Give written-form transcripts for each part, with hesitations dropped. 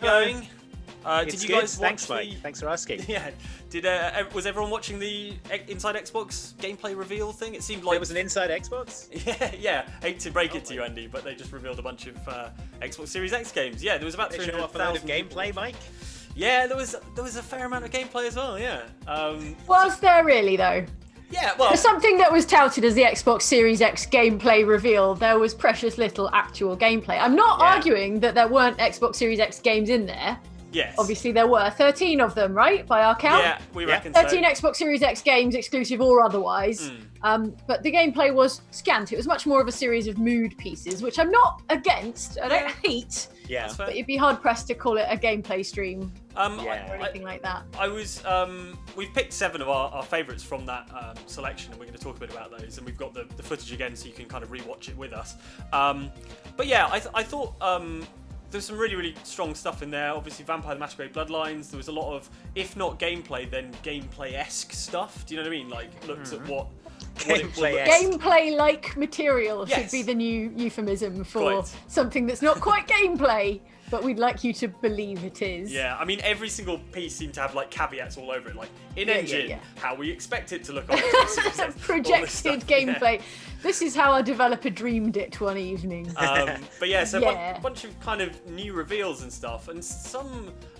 how's it going? Did you good. guys Thanks, watch Mike. Thanks for asking. Yeah. Was everyone watching the Inside Xbox gameplay reveal thing? It seemed like There was an Inside Xbox? Yeah. Hate to break it to you, Andy, but they just revealed a bunch of Xbox Series X games. Yeah, there was about They showed off a load of 300,000 gameplay, Mike? Yeah, there was a fair amount of gameplay as well. Yeah. Was there really though? Yeah. Well, For something that was touted as the Xbox Series X gameplay reveal, there was precious little actual gameplay. I'm not arguing that there weren't Xbox Series X games in there. yes. Obviously, there were 13 of them, right, by our count? Yeah, we reckon 13 so. Xbox Series X games, exclusive or otherwise. But the gameplay was scant. It was much more of a series of mood pieces, which I'm not against. I don't hate. Yeah. That's fair. But you'd be hard pressed to call it a gameplay stream or Yeah. anything like that. I was. We've picked 7 of our favourites from that selection, and we're going to talk a bit about those. And we've got the footage again, so you can kind of rewatch it with us. But yeah, I thought there's some really, really strong stuff in there. Obviously, Vampire the Masquerade Bloodlines. There was a lot of, if not gameplay, then gameplay-esque stuff. Do you know what I mean? Like, looked at what Gameplay-esque. Gameplay-like material should Yes. be the new euphemism for Right. something that's not quite gameplay, but we'd like you to believe it is. Yeah, I mean, every single piece seemed to have like caveats all over it, like in-engine, how we expect it to look on Xbox Series X, all this Projected stuff, gameplay. This is how our developer dreamed it one evening. But yeah, so Yeah. a bunch of kind of new reveals and stuff, and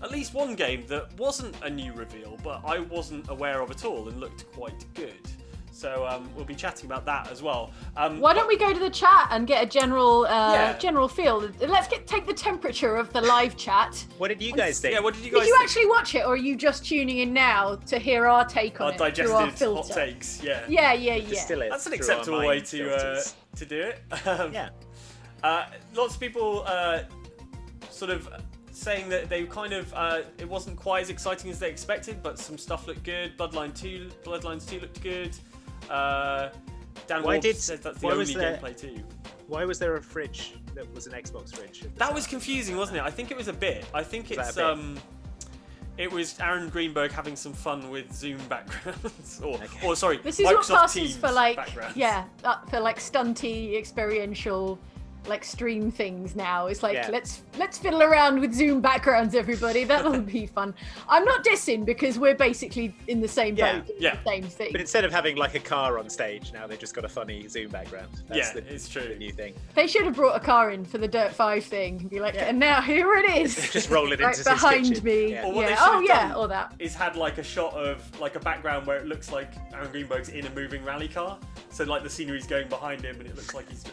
at least one game that wasn't a new reveal, but I wasn't aware of at all and looked quite good. So we'll be chatting about that as well. Why don't we go to the chat and get a general general feel? Let's take the temperature of the live chat. What did you guys think? Yeah, what did you guys Did you think? actually watch it, or are you just tuning in now to hear our take on Our it through our digested hot filter? takes, yeah. Yeah. Distill it That's an through our acceptable way mind to filters. do it. Yeah. Lots of people sort of saying that they kind of it wasn't quite as exciting as they expected, but some stuff looked good. Bloodlines 2 looked good. Dan Why Wolf did- said that's the why only was there- gameplay too. Why was there a fridge that was an Xbox fridge? at the That start? was confusing, wasn't it? I think it was a bit. I think Was it's that a bit? it was Aaron Greenberg having some fun with Zoom backgrounds, or Okay. or sorry, This is Microsoft what passes Teams for like backgrounds. for like stunty experiential like stream things now. It's like Yeah. let's fiddle around with Zoom backgrounds, everybody. That'll be fun. I'm not dissing because we're basically in the same Yeah, boat, doing yeah. the same thing. But instead of having like a car on stage, now they've just got a funny Zoom background. That's Yeah, it's true. the new thing. They should have brought a car in for the Dirt 5 thing and be like, Yeah. and now here it is. Just roll it right into his behind kitchen. me. Yeah. Or what they Yeah. should Oh have yeah, done or that. is had like a shot of like a background where it looks like Aaron Greenberg's in a moving rally car. So like the scenery's going behind him and it looks like he's.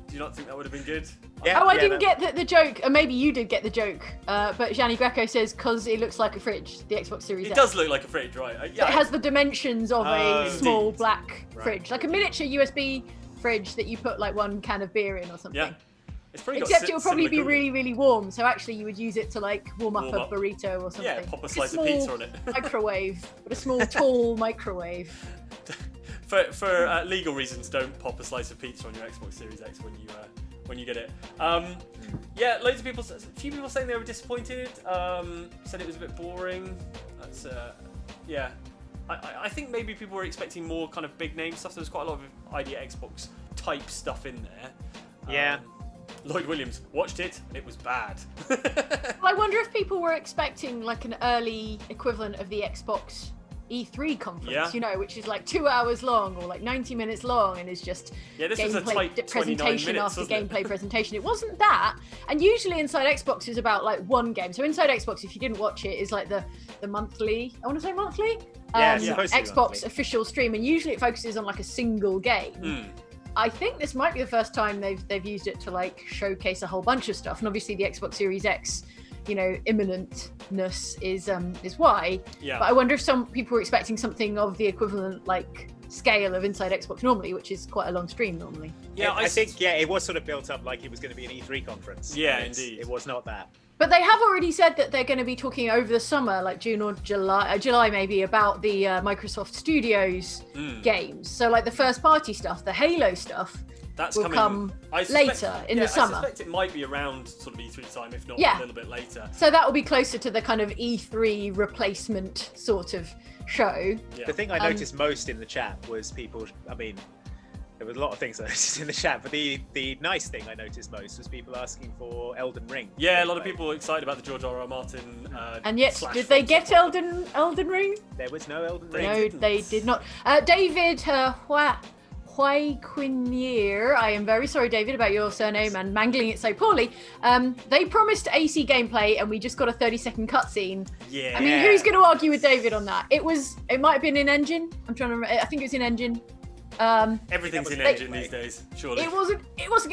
Do you not think that would have been good? Yeah, Oh, I yeah, didn't that- get the joke, or maybe you did get the joke. But Gianni Greco says, because it looks like a fridge, the Xbox Series It X. does look like a fridge, right? It has the dimensions of Oh, a small indeed. black Right. fridge, like a miniature USB fridge that you put like one can of beer in or something. Yeah. It's probably got Except it will probably similar be cooling. really, really warm. So actually, you would use it to like warm up Warm a up. burrito or something. Yeah, pop a Like slice of small pizza on it. microwave, but a small, tall microwave. For legal reasons, don't pop a slice of pizza on your Xbox Series X when you get it. Yeah, loads of people. A few people saying they were disappointed. Said it was a bit boring. That's yeah. I think maybe people were expecting more kind of big name stuff. There was quite a lot of Idea Xbox type stuff in there. Yeah. Lloyd Williams watched it and it was bad. Well, I wonder if people were expecting like an early equivalent of the Xbox E3 conference, Yeah. you know, which is like 2 hours long or like 90 minutes long and is just Yeah, this was a tight 29 presentation minutes, after wasn't it? gameplay presentation. It wasn't that. And usually Inside Xbox is about like one game. So Inside Xbox, if you didn't watch it, is like the monthly, I want to say monthly? Yeah, it's supposed to be Xbox monthly. official stream. And usually it focuses on like a single game. I think this might be the first time they've used it to like showcase a whole bunch of stuff. And obviously the Xbox Series X, you know, imminentness is why. Yeah. But I wonder if some people were expecting something of the equivalent like scale of Inside Xbox normally, which is quite a long stream normally. Yeah, I think it was sort of built up like it was going to be an E3 conference. Yeah, and indeed. It was not that. But they have already said that they're going to be talking over the summer, like June or July maybe, about the Microsoft Studios games. So like the first party stuff, the Halo stuff, That's will coming come I suspect- later in the summer. I suspect it might be around sort of E3 time, if not Yeah. a little bit later. So that will be closer to the kind of E3 replacement sort of show. Yeah. The thing I noticed most in the chat was people, I mean, There was a lot of things I noticed in the chat, but the nice thing I noticed most was people asking for Elden Ring. Yeah, a lot of people were excited about the George R.R. Martin. And yet, slash did they From get Elden Ring? There was no Elden Ring. No, they did not. David Huayquinier, I am very sorry, David, about your surname and mangling it so poorly. They promised AC gameplay, and we just got a 30-second cutscene. Yeah. I mean, who's going to argue with David on that? It might have been in engine. I'm trying to remember. I think it was in engine. Everything's in engine these days, surely. It wasn't.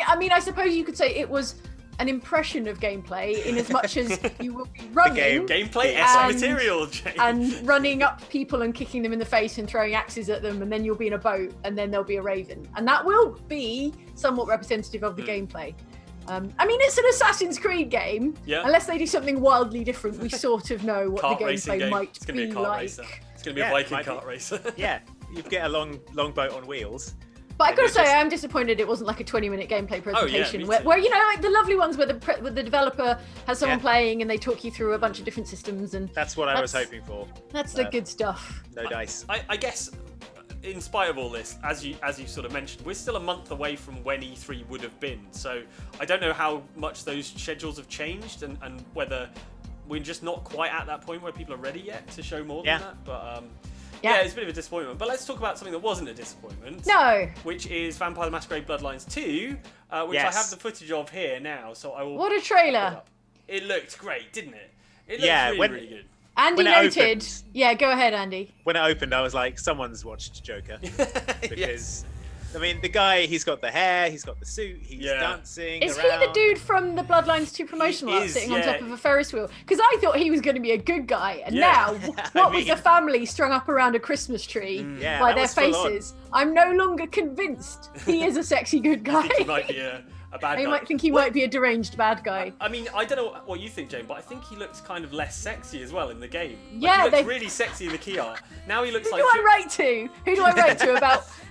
I mean, I suppose you could say it was an impression of gameplay, in as much as you will be running gameplay material, James. and running up people and kicking them in the face and throwing axes at them, and then you'll be in a boat, and then there'll be a raven, and that will be somewhat representative of the gameplay. I mean, it's an Assassin's Creed game. Yeah. Unless they do something wildly different, we sort of know what Kart the racing gameplay game. might It's gonna be be a kart like. racer. It's going to be a Viking kart racer. Yeah, you get a long boat on wheels. But I gotta it's say, just- I'm disappointed it wasn't like a 20-minute gameplay presentation me where, too. you know, like the lovely ones where the developer has someone playing and they talk you through a bunch of different systems, and That's what I was hoping for. that's the good stuff. No dice. I guess, in spite of all this, as you sort of mentioned, we're still a month away from when E3 would have been. So I don't know how much those schedules have changed, and whether we're just not quite at that point where people are ready yet to show more than that. But yeah, it's a bit of a disappointment. But let's talk about something that wasn't a disappointment. No. Which is Vampire the Masquerade Bloodlines 2, which I have the footage of here now. So I will. What a trailer! It looked great, didn't it? It looked really good. Andy when it noted. opened- Yeah, go ahead, Andy. When it opened, I was like, someone's watched Joker. Because, I mean, the guy, he's got the hair, he's got the suit, he's dancing Is around. he the dude from the Bloodlines 2 promotional art is, sitting on yeah. top of a Ferris wheel? Because I thought he was going to be a good guy, and Yeah. now, what with mean- the family strung up around a Christmas tree Yeah, by that their was full on. faces, I'm no longer convinced he is a sexy good guy. I think he might be a bad guy. I might think he might be a deranged bad guy. I mean, I don't know what you think, Jane, but I think he looks kind of less sexy as well in the game. Like, Yeah, he looks they- really sexy in the key art. Now he looks Who like. do I write to? Who do I write to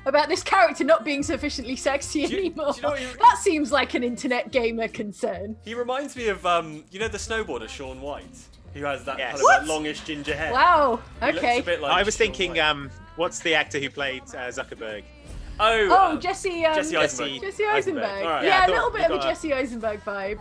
about this character not being sufficiently sexy Do you anymore? know what That seems like an internet gamer concern. He reminds me of you know the snowboarder Shaun White, who has that Yes. kind of What? like longish ginger hair. Wow. He looks Okay. a bit like I was Shaun thinking, White. what's the actor who played Zuckerberg? Oh, Jesse. Jesse Eisenberg. Jesse Eisenberg. All right. Yeah, I a thought little bit we of a got a- Jesse Eisenberg vibe.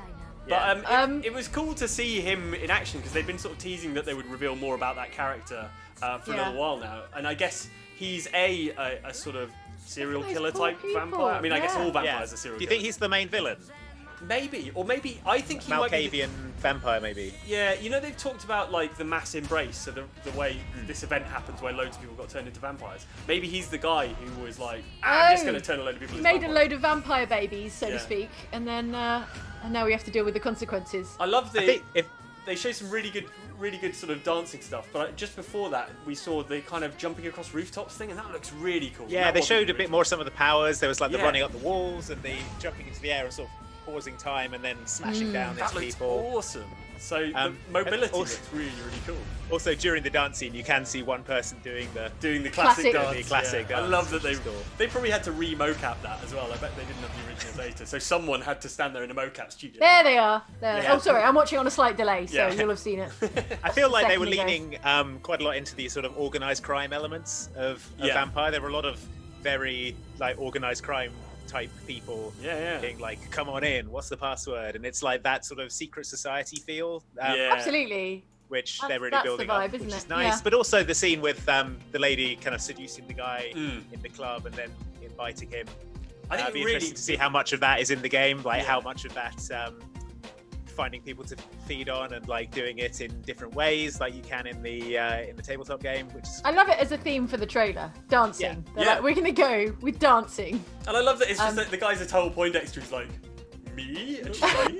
But it was cool to see him in action because they've been sort of teasing that they would reveal more about that character for a little while now. And I guess he's a sort of serial Those killer cool type people, vampire. I mean, I guess yeah. all vampires are serial Do you killers. think he's the main villain? Maybe, or maybe I think he might be. Malkavian vampire, maybe. Yeah, you know they've talked about like the mass embrace, so the way this event happens where loads of people got turned into vampires. Maybe he's the guy who was like, I'm just going to turn a load of people He into made a vampires. load of vampire babies, so Yeah. to speak, and then and now we have to deal with the consequences. I love I think if they show some really good sort of dancing stuff. But just before that, we saw the kind of jumping across rooftops thing, and that looks really cool. yeah, That they wasn't showed in the a bit more some of the powers. There was like the Yeah. running up the walls and the jumping into the air and sort of pausing time and then smashing down That into looks people. awesome. So the and mobility also- looks really cool. Also, during the dance scene, you can see one person doing the Doing the classic Classic. dance. The classic yeah. I dance, love that which is cool. they probably had to re-mocap that as well. I bet they didn't have the original data, so someone had to stand there in a mocap studio. There they are. There. Yeah. Oh, sorry, I'm watching on a slight delay, so Yeah. you'll have seen it. I feel like they were Second ago. leaning quite a lot into the sort of organized crime elements of Yeah. Vampire. There were a lot of very like organized crime type people Yeah. being like, "Come on in, what's the password?" And it's like that sort of secret society feel, Yeah. Absolutely. which That's- they're really that's the building vibe, up, isn't which is it? nice. Yeah. But also the scene with the lady kind of seducing the guy Mm. in the club and then inviting him. I think It'd be it really. interesting to see how much of that is in the game, like Yeah. how much of that finding people to feed on and like doing it in different ways, like you can in the tabletop game, which is I love it as a theme for the trailer. Dancing. They're Yeah. like, we're gonna go with dancing. And I love that it's just Um, that the guy's a total Poindexter who's like, me? And she's like,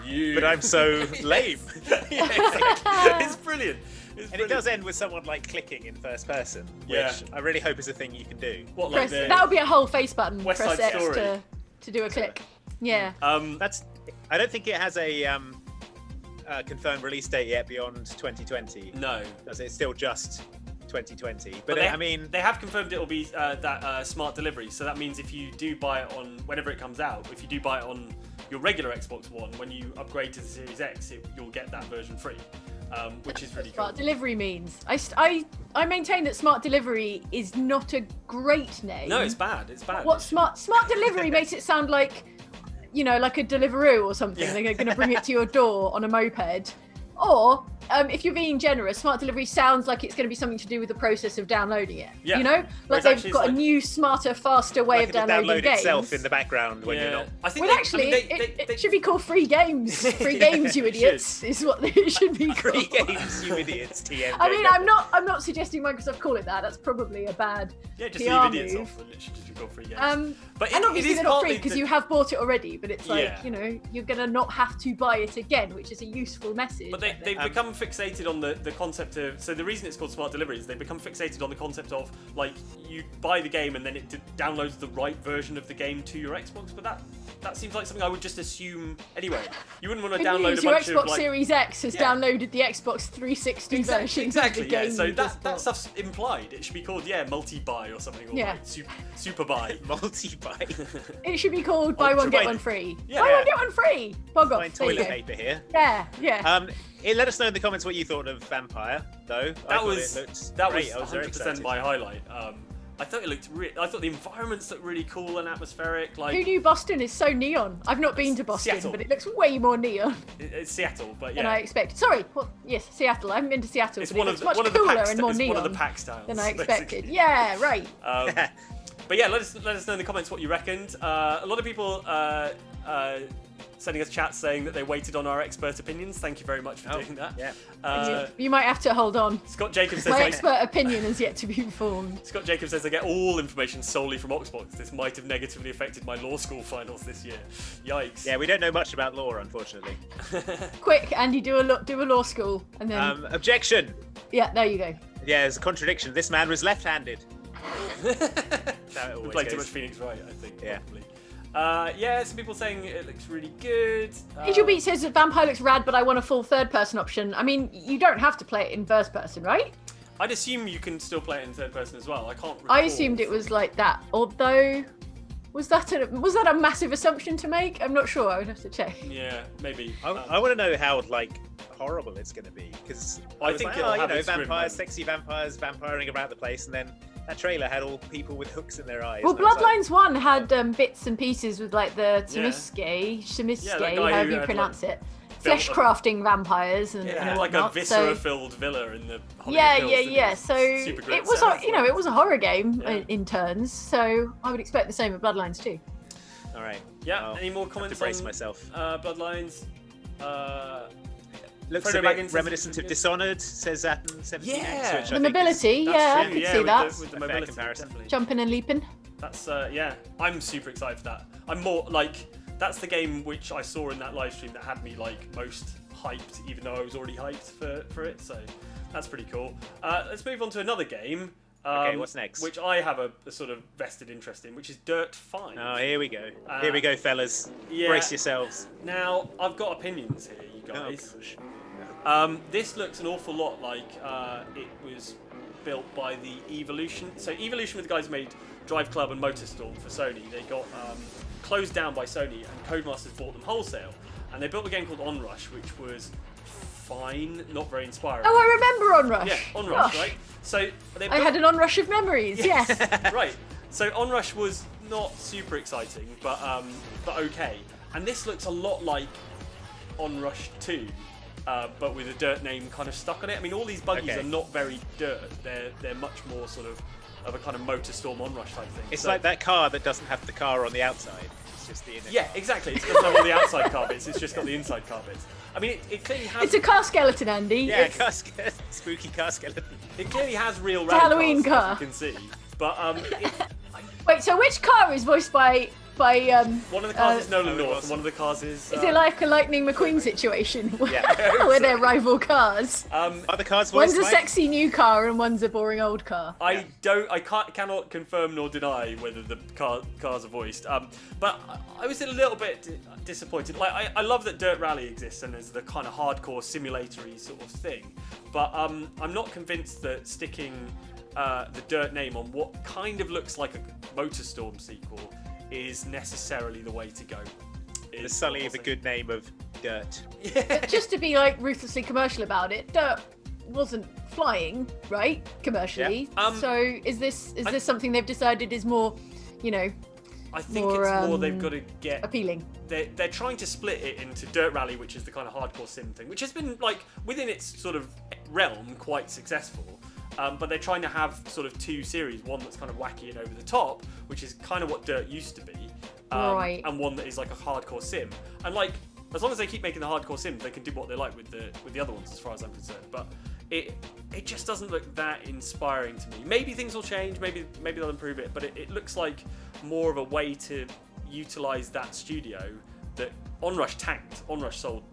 you. but I'm so lame. Yeah, exactly. It's brilliant. It's And it does end with someone like clicking in first person, which Yeah. I really hope is a thing you can do. What, like Press, the, that would be a whole face button. West Press Side X Story. to do a click. Yeah. That's. I don't think it has a confirmed release date yet beyond 2020. No. Does it? It's still just 2020. But, they, I mean, they have confirmed it'll be that smart delivery. So that means if you do buy it on whenever it comes out, if you do buy it on your regular Xbox One, when you upgrade to the Series X, you'll get that version free. which is really cool. Smart delivery means. I maintain that smart delivery is not a great name. No, it's bad. It's bad. What smart delivery makes it sound like, like a Deliveroo or something. Yeah. They're going to bring it to your door on a moped. Or, if you're being generous, smart delivery sounds like it's going to be something to do with the process of downloading it. Yeah. Like Whereas they've actually got it's a like- new, smarter, faster way Like of it'll downloading download games. itself in the background when you're not. I think Well, they, actually, I mean, they, it should be called free games. Free games, you it idiots, is what it should be called. Free games, you idiots. TM. I mean, I'm not suggesting Microsoft call it that. That's probably a bad yeah, just PR leave idiots move. off and it should just be called free games. But And obviously they're not free because the- you have bought it already. But it's like, Yeah. you're gonna not have to buy it again, which is a useful message. But I think. they've become fixated on the concept of. So the reason it's called smart delivery is they've become fixated on the concept of like you buy the game and then it downloads the right version of the game to your Xbox. But that seems like something I would just assume anyway. You wouldn't want to Good download news, a your bunch Xbox of like. Series X has Yeah. downloaded the Xbox 360 version Exactly, of the game. yeah. So you just that bought. stuff's implied. It should be called multi-buy or something. Or Yeah. like super buy. Multi-buy. It should be called buy one get provide- one free. Yeah. Buy one get one free. Bog off. Find There you toilet go. paper here. Yeah. Let us know in the comments what you thought of Vampire, though. I thought it looked that great. was I was very 100% excited. my highlight. I thought it looked. I thought the environments looked really cool and atmospheric. Who Like knew Boston is so neon? I've not been to Boston, Seattle. but it looks way more neon it's Seattle, but than I yeah, expected. Sorry, yes, Seattle. I haven't been to Seattle, it's but it looks much one of the cooler pack and more it's neon one of the pack styles than I expected. basically. Yeah, right. But yeah, let us know in the comments what you reckoned. A lot of people sending us chats saying that they waited on our expert opinions. Thank you very much for doing that. Yeah. You might have to hold on. Scott Jacobs says My they, expert opinion has yet to be formed. Scott Jacobs says they get all information solely from Xbox. This might have negatively affected my law school finals this year. Yikes. Yeah, we don't know much about law, unfortunately. Quick, Andy, do a law school, and then Objection. yeah, there you go. Yeah, there's a contradiction. This man was left-handed. That's how it We always played too goes. much Phoenix Wright, I think. Yeah. Probably. Some people saying it looks really good. Angel Beat says that Vampire looks rad, but I want a full third-person option. I mean, you don't have to play it in first person, right? I'd assume you can still play it in third person as well. I can't. I recall. assumed it was like that. Although, was that a massive assumption to make? I'm not sure. I would have to check. Yeah, maybe. I want to know how horrible it's going to be, because I think it'll have its grim vampires, moments. sexy vampires, vampiring about the place, and then that trailer had all people with hooks in their eyes. Well, and I was like, Bloodlines 1 had bits and pieces with like the Shimiske, Yeah, that guy however who you had, pronounce it, built flesh crafting vampires and, Yeah, and like a whatnot, viscera-filled villa in the Hollywood Yeah, Hills, yeah, didn't yeah. it? So Super great it was, set. it was a horror game Yeah. in turns. So I would expect the same with Bloodlines too. all right. Yeah. I'll Any more have to comments brace on myself. Bloodlines? Looks Frodo a bit Baggins reminiscent says of it's Dishonored, says that in 17X, Yeah. which I The think is- mobility, That's yeah, I true, could yeah, see with that. The, with the A fair mobility, comparison. definitely. Jumping and leaping. That's yeah. I'm super excited for that. I'm more like that's the game which I saw in that live stream that had me like most hyped, even though I was already hyped for it. So that's pretty cool. Let's move on to another game. Okay, what's next? Which I have a sort of vested interest in, which is Dirt 5. Oh, here we go. Here we go, fellas. yeah. Brace yourselves. Now, I've got opinions here, you Oh, guys. gosh. This looks an awful lot like it was built by the Evolution. So Evolution were the guys who made Drive Club and MotorStorm for Sony. They got closed down by Sony, and Codemasters bought them wholesale. And they built a game called Onrush, which was fine, not very inspiring. Oh, I remember Onrush. Yeah, Onrush, Gosh. right? So they I had an Onrush of memories. Yes. right. So Onrush was not super exciting, but okay. And this looks a lot like Onrush 2, but with a dirt name kind of stuck on it. I mean, all these buggies Okay. are not very dirt. They're much more sort of a kind of MotorStorm Onrush type thing. It's So- like that car that doesn't have the car on the outside. It's just the inner Yeah, car. exactly. It doesn't have all the outside car bits. It's just got the inside car bits. I mean, it clearly has. It's a car skeleton, Andy. Yeah, It's- car spooky car skeleton. It clearly has real a Halloween rally cars, car. as you can see. But Wait, so which car is voiced by one of the cars is Nolan Owen North, and Wilson. one of the cars is. is it like a Lightning McQueen situation Yeah. where they're rival cars? Are the cars One's voiced a by... sexy new car and one's a boring old car. I cannot confirm nor deny whether the cars are voiced. But I was a little bit disappointed. Like I love that Dirt Rally exists and is the kind of hardcore simulatory sort of thing. But I'm not convinced that sticking the Dirt name on what kind of looks like a MotorStorm sequel is necessarily the way to go. The is. sully of a good name of Dirt. But just to be like ruthlessly commercial about it, Dirt wasn't flying, right? Commercially. Yeah. So is this something they've decided is more, I think more, it's more they've got to get appealing? They're trying to split it into Dirt Rally, which is the kind of hardcore sim thing, which has been like within its sort of realm quite successful. But they're trying to have sort of two series, one that's kind of wacky and over the top, which is kind of what Dirt used to be, Right. and one that is like a hardcore sim. And like, as long as they keep making the hardcore sims, they can do what they like with the other ones, as far as I'm concerned. But it just doesn't look that inspiring to me. Maybe things will change, maybe they'll improve it, but it looks like more of a way to utilize that studio that Onrush tanked. Onrush sold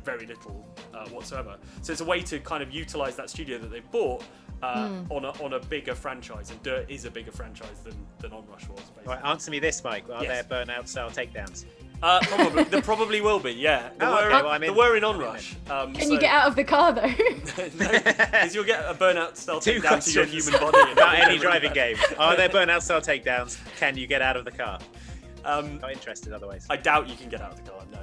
very little whatsoever. So it's a way to kind of utilize that studio that they've bought on a bigger franchise, and Dirt is a bigger franchise than Onrush was. Basically. Right, answer me this, Mike. Are Yes. there Burnout style takedowns? Probably there probably will be. Yeah, there were in Onrush. Can you get out of the car though? No, because you'll get a burnout style Two takedown to your questions human body. about any driving game. Are there Burnout style takedowns? Can you get out of the car? Not interested otherwise. I doubt you can get out of the car. No.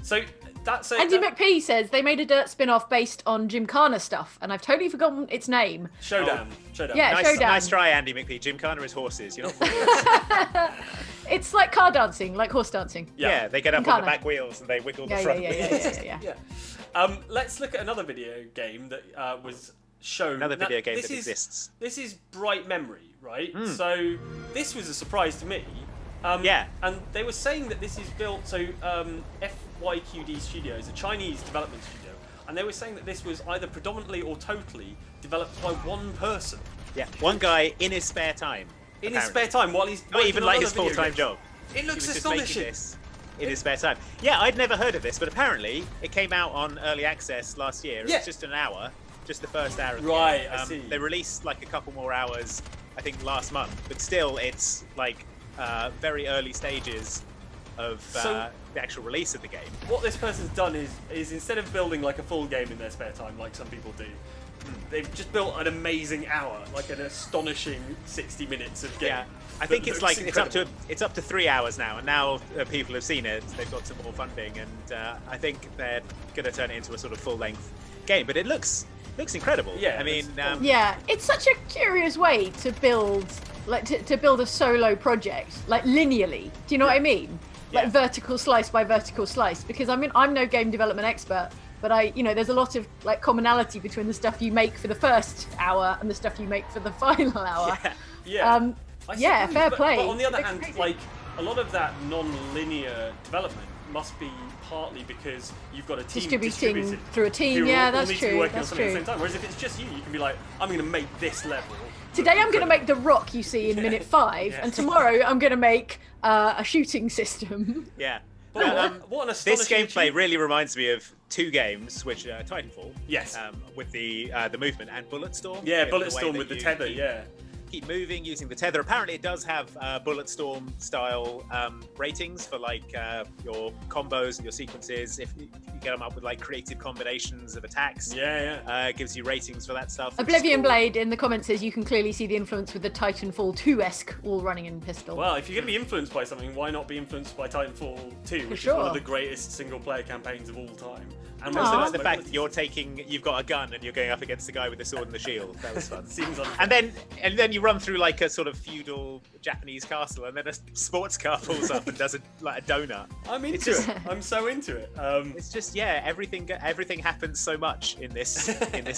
So that's it. Andy McPhee says they made a Dirt spin-off based on Gymkhana stuff, and I've totally forgotten its name. Showdown. Yeah, Nice, Showdown. nice try, Andy McPhee. Gymkhana is horses. You're not fooling. It's like car dancing, like horse dancing. Yeah, they get up on Gymkhana. the back wheels and they wiggle the Yeah, front yeah, wheels. yeah. Let's look at another video game that was shown. Another Now, video game this that is- exists. This is Bright Memory, right? So this was a surprise to me. Yeah. And they were saying that this is built, so FYQD Studios, a Chinese development studio, and they were saying that this was either predominantly or totally developed by one person. Yeah, one guy in his spare time. In his apparently. spare time, while he's Not working even on like other his video full-time games. job. It He looks was just making astonishing. this in his spare time. Yeah, I'd never heard of this, but apparently it came out on early access last year. It Yeah. was just an hour, just the first hour of the Right, game. I see. They released like a couple more hours, I think, last month, but still it's like very early stages of So- the actual release of the game. What this person's done is instead of building like a full game in their spare time, like some people do, they've just built an amazing hour, like an astonishing 60 minutes of game. Yeah, I that think it's looks like incredible. it's up to 3 hours now, and now people have seen it. They've got some more funding, and I think they're going to turn it into a sort of full-length game. But it looks incredible. Yeah, I mean, it's- Yeah, it's such a curious way to build, like to build a solo project, like linearly. Do you know what I mean? Like Yeah. vertical slice by vertical slice. Because I mean, I'm no game development expert, but there's a lot of like commonality between the stuff you make for the first hour and the stuff you make for the final hour. Yeah. I Yeah, suppose, fair but- play. But on the other It's hand, crazy. like a lot of that non-linear development must be partly because you've got a team Distributing distributed through a team, who yeah, all that's need to be true, working on that's something at the true. same time. Whereas if it's just you can be like, I'm going to make this level. Today I'm going to make the rock you see in minute 5, Yeah. and tomorrow I'm going to make a shooting system. yeah. But what an This astonishing gameplay achievement. really reminds me of two games, which are Titanfall. Yes. With the movement, and Bulletstorm. Yeah, the way Bulletstorm that with the you tether, keep- yeah. Keep moving using the tether. Apparently, it does have Bulletstorm style ratings for like your combos and your sequences. If you get them up with like creative combinations of attacks, it gives you ratings for that stuff. which is Oblivion cool. Blade in the comments says you can clearly see the influence with the Titanfall 2-esque all running in pistol. Well, if you're going to be influenced by something, why not be influenced by Titanfall 2, which is one sure. of the greatest single-player campaigns of all time? And Aw. one of So the like the most fact that you've got a gun and you're going up against the guy with the sword and the shield. That was fun. seems unfair. And then you run through like a sort of feudal Japanese castle, and then a sports car pulls up and does a donut. I'm into just- it. I'm so into it. It's just everything happens so much in this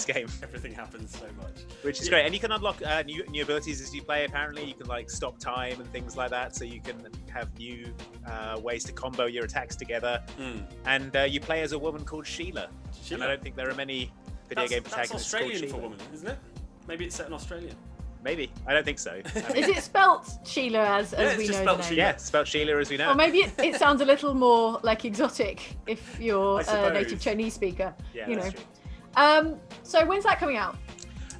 game, Everything happens so much. which is great. And you can unlock new abilities as you play. Apparently, you can like stop time and things like that, so you can have new ways to combo your attacks together. And you play as a woman called Sheila. And I don't think there are many video game That's protagonists called Australian for Sheila. woman, isn't it? Maybe it's set in Australia. Maybe. I don't think so. I mean, Is it spelt Sheila as it's we just know spelt the name? Sheila. yeah, it's spelled Sheila as we know. Or maybe it sounds a little more like exotic if you're I a suppose. native Chinese speaker. Yeah, you know. that's true. So when's that coming out?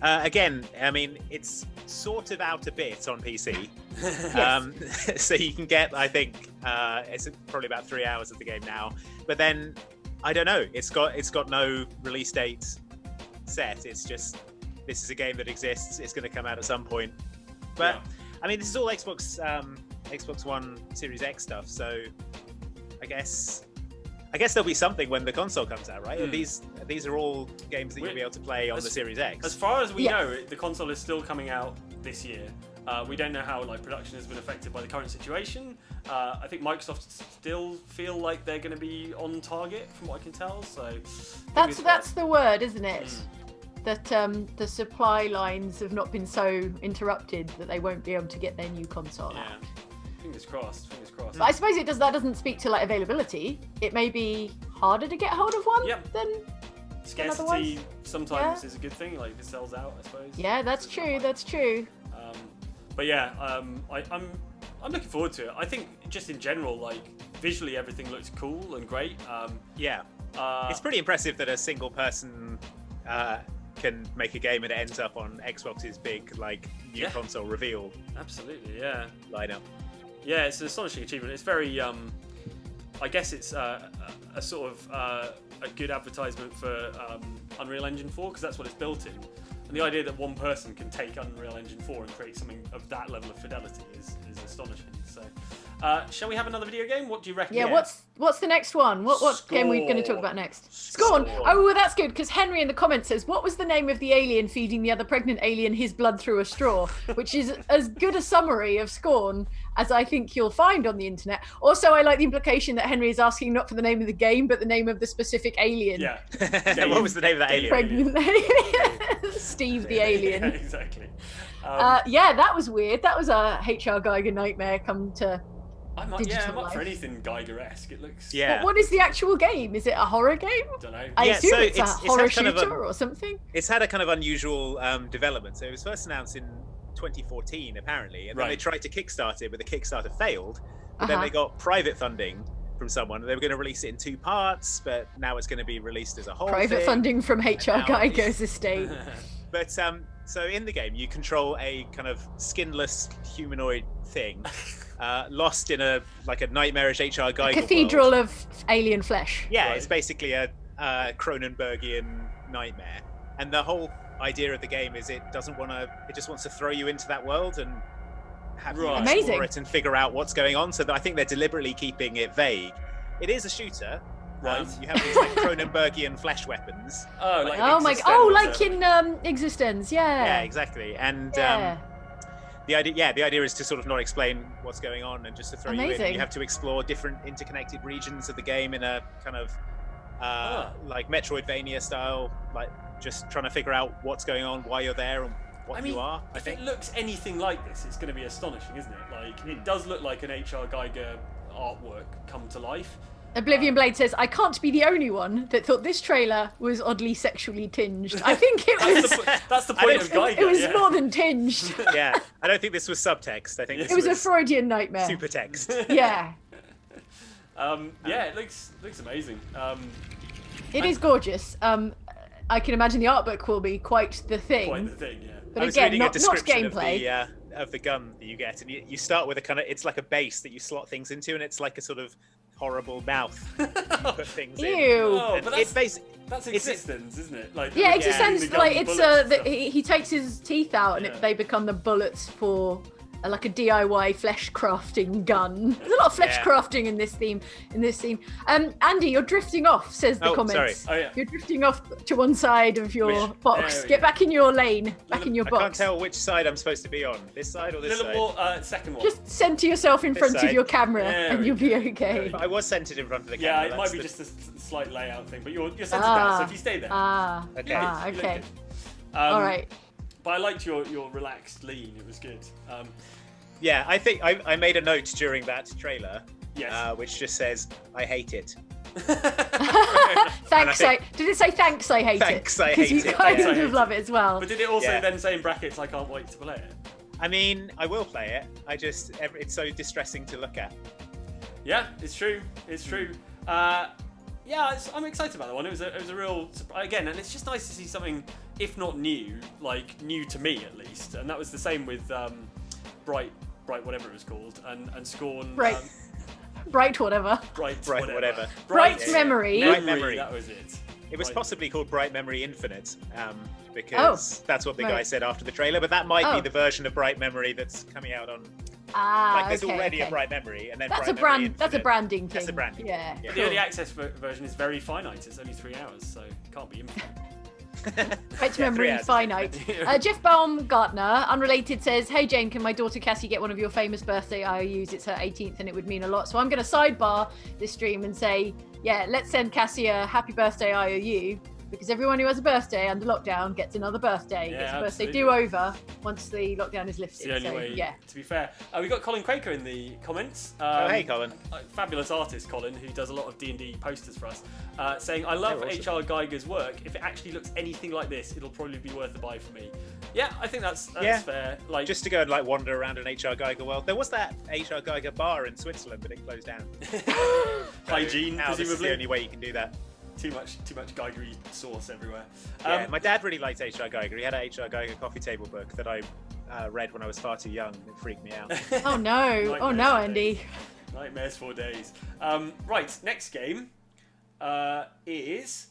Again, I mean, it's sort of out a bit on PC. So you can get, I think, it's probably about 3 hours of the game now. But then, I don't know. It's got no release date set. It's just, this is a game that exists. It's going to come out at some point. But Yeah. I mean, this is all Xbox Xbox One Series X stuff. So I guess there'll be something when the console comes out, right? And these are all games that you'll be able to play on the Series X. As far as we know, the console is still coming out this year. We don't know how production has been affected by the current situation. I think Microsoft still feel like they're going to be on target, from what I can tell. So that's the word, isn't it? That the supply lines have not been so interrupted that they won't be able to get their new console out. Fingers crossed. But I suppose that doesn't speak to availability. It may be harder to get hold of one than scarcity sometimes is a good thing. Like if it sells out, I suppose. Yeah, that's true. That's true. But yeah, I'm looking forward to it. I think just in general, visually everything looks cool and great. It's pretty impressive that a single person can make a game and it ends up on Xbox's big new console reveal. Absolutely, yeah. Lineup. Yeah, it's an astonishing achievement. It's very, I guess it's a sort of a good advertisement for Unreal Engine 4 because that's what it's built in. And the idea that one person can take Unreal Engine 4 and create something of that level of fidelity is astonishing. So, shall we have another video game? What do you reckon? Yeah, what's the next one? What game are we going to talk about next? Scorn. Oh, well, that's good because Henry in the comments says, what was the name of the alien feeding the other pregnant alien his blood through a straw? Which is as good a summary of Scorn as I think you'll find on the internet. Also, I like the implication that Henry is asking not for the name of the game, but the name of the specific alien. Yeah. What was the name of that alien? Pregnant alien. Steve the alien. Yeah, exactly. That was weird. That was a H.R. Geiger nightmare come to I'm up for anything Geiger-esque. It looks... Yeah. What is the actual game? Is it a horror game? Don't know. I assume it's a horror shooter or something. It's had a kind of unusual development. So it was first announced in 2014, apparently, and then they tried to kickstart it, but the Kickstarter failed. But then they got private funding from someone. They were going to release it in 2 parts, but now it's going to be released as a whole private funding from H.R. Geiger's estate. But so in the game, you control a kind of skinless humanoid thing. Lost in a nightmarish H.R. Geiger cathedral world. Of alien flesh. Yeah, It's basically a Cronenbergian nightmare, and the whole idea of the game is it just wants to throw you into that world and have you explore it and figure out what's going on. So I think they're deliberately keeping it vague. It is a shooter. Right. You have these Cronenbergian flesh weapons. Like in Existence. Yeah, exactly. And the idea is to sort of not explain what's going on and just to throw you in. You have to explore different interconnected regions of the game in a kind of Metroidvania style, just trying to figure out what's going on, why you're there, and what you are. If it looks anything like this, it's going to be astonishing, isn't it? It does look like an H.R. Geiger artwork come to life. Oblivion Blade says, I can't be the only one that thought this trailer was oddly sexually tinged. I think it was... that's the point of Geiger. It was more than tinged. Yeah, I don't think this was subtext. I think this was a Freudian nightmare. Supertext. Yeah. It looks amazing. It is gorgeous. I can imagine the art book will be quite the thing. Quite the thing, yeah. But again, not gameplay. Of the gun that you get, and you start with it's like a base that you slot things into, and it's like a sort of horrible mouth you put things in. Ew. But that's Existence, isn't it? Existence, he takes his teeth out and they become the bullets for a DIY flesh crafting gun. There's a lot of flesh crafting in this theme. Andy, you're drifting off, says the comments. Sorry. You're drifting off to one side of your box. Get back in your lane, back in your box. I can't tell which side I'm supposed to be on. This side or this side? More, second one. Just center yourself in front of your camera and you'll be okay. I was centered in front of the camera. Yeah, it might be just a slight layout thing, but you're centered down, so if you stay there. Okay. All right. But I liked your relaxed lean. It was good. I think I made a note during that trailer, which just says, I hate it. Thanks, did it say thanks, I hate it? Thanks, I hate it. Because you kind of love it as well. But did it also then say in brackets, I can't wait to play it? I mean, I will play it. It's so distressing to look at. Yeah, it's true. I'm excited about that one. It was a real surprise again, and it's just nice to see something, if not new, new to me at least. And that was the same with Bright whatever it was called, and Scorn. Bright whatever. Bright whatever. Bright Memory. That was it. It was possibly called Bright Memory Infinite, because that's what the guy said after the trailer. But that might be the version of Bright Memory that's coming out on Ah, There's okay, already okay. a Bright Memory, and then That's Bright a brand. Memory That's a Infinite. branding thing. That's a branding. Yeah. Yeah. But the early access version is very finite. It's only 3 hours, so it can't be infinite. Right to 3 memory, hours. finite. Jeff Baumgartner, unrelated, says, "Hey Jane, can my daughter Cassie get one of your famous birthday IOUs? It's her 18th and it would mean a lot." So I'm going to sidebar this stream and say, yeah, let's send Cassie a happy birthday IOU, because everyone who has a birthday under lockdown gets another birthday, Yeah, gets a birthday absolutely. do-over once the lockdown is It's lifted. the only So, way, yeah. to be fair. We got Colin Quaker in the comments. Oh, hey, Colin. Fabulous artist, Colin, who does a lot of D&D posters for us, saying, "I love Oh, awesome. HR Geiger's work. If it actually looks anything like this, it'll probably be worth a buy for me." Yeah, I think that's Yeah. fair. Like, Just to go and wander around an HR Geiger world. There was that HR Geiger bar in Switzerland, but it closed down. hygiene, Now this is presumably. the only way you can do that. Too much Geigery sauce everywhere. Yeah, my dad really liked HR Geiger. He had a HR Geiger coffee table book that I read when I was far too young. It freaked me out. Oh no! Oh no, Andy. Nightmares for days. Right, next game is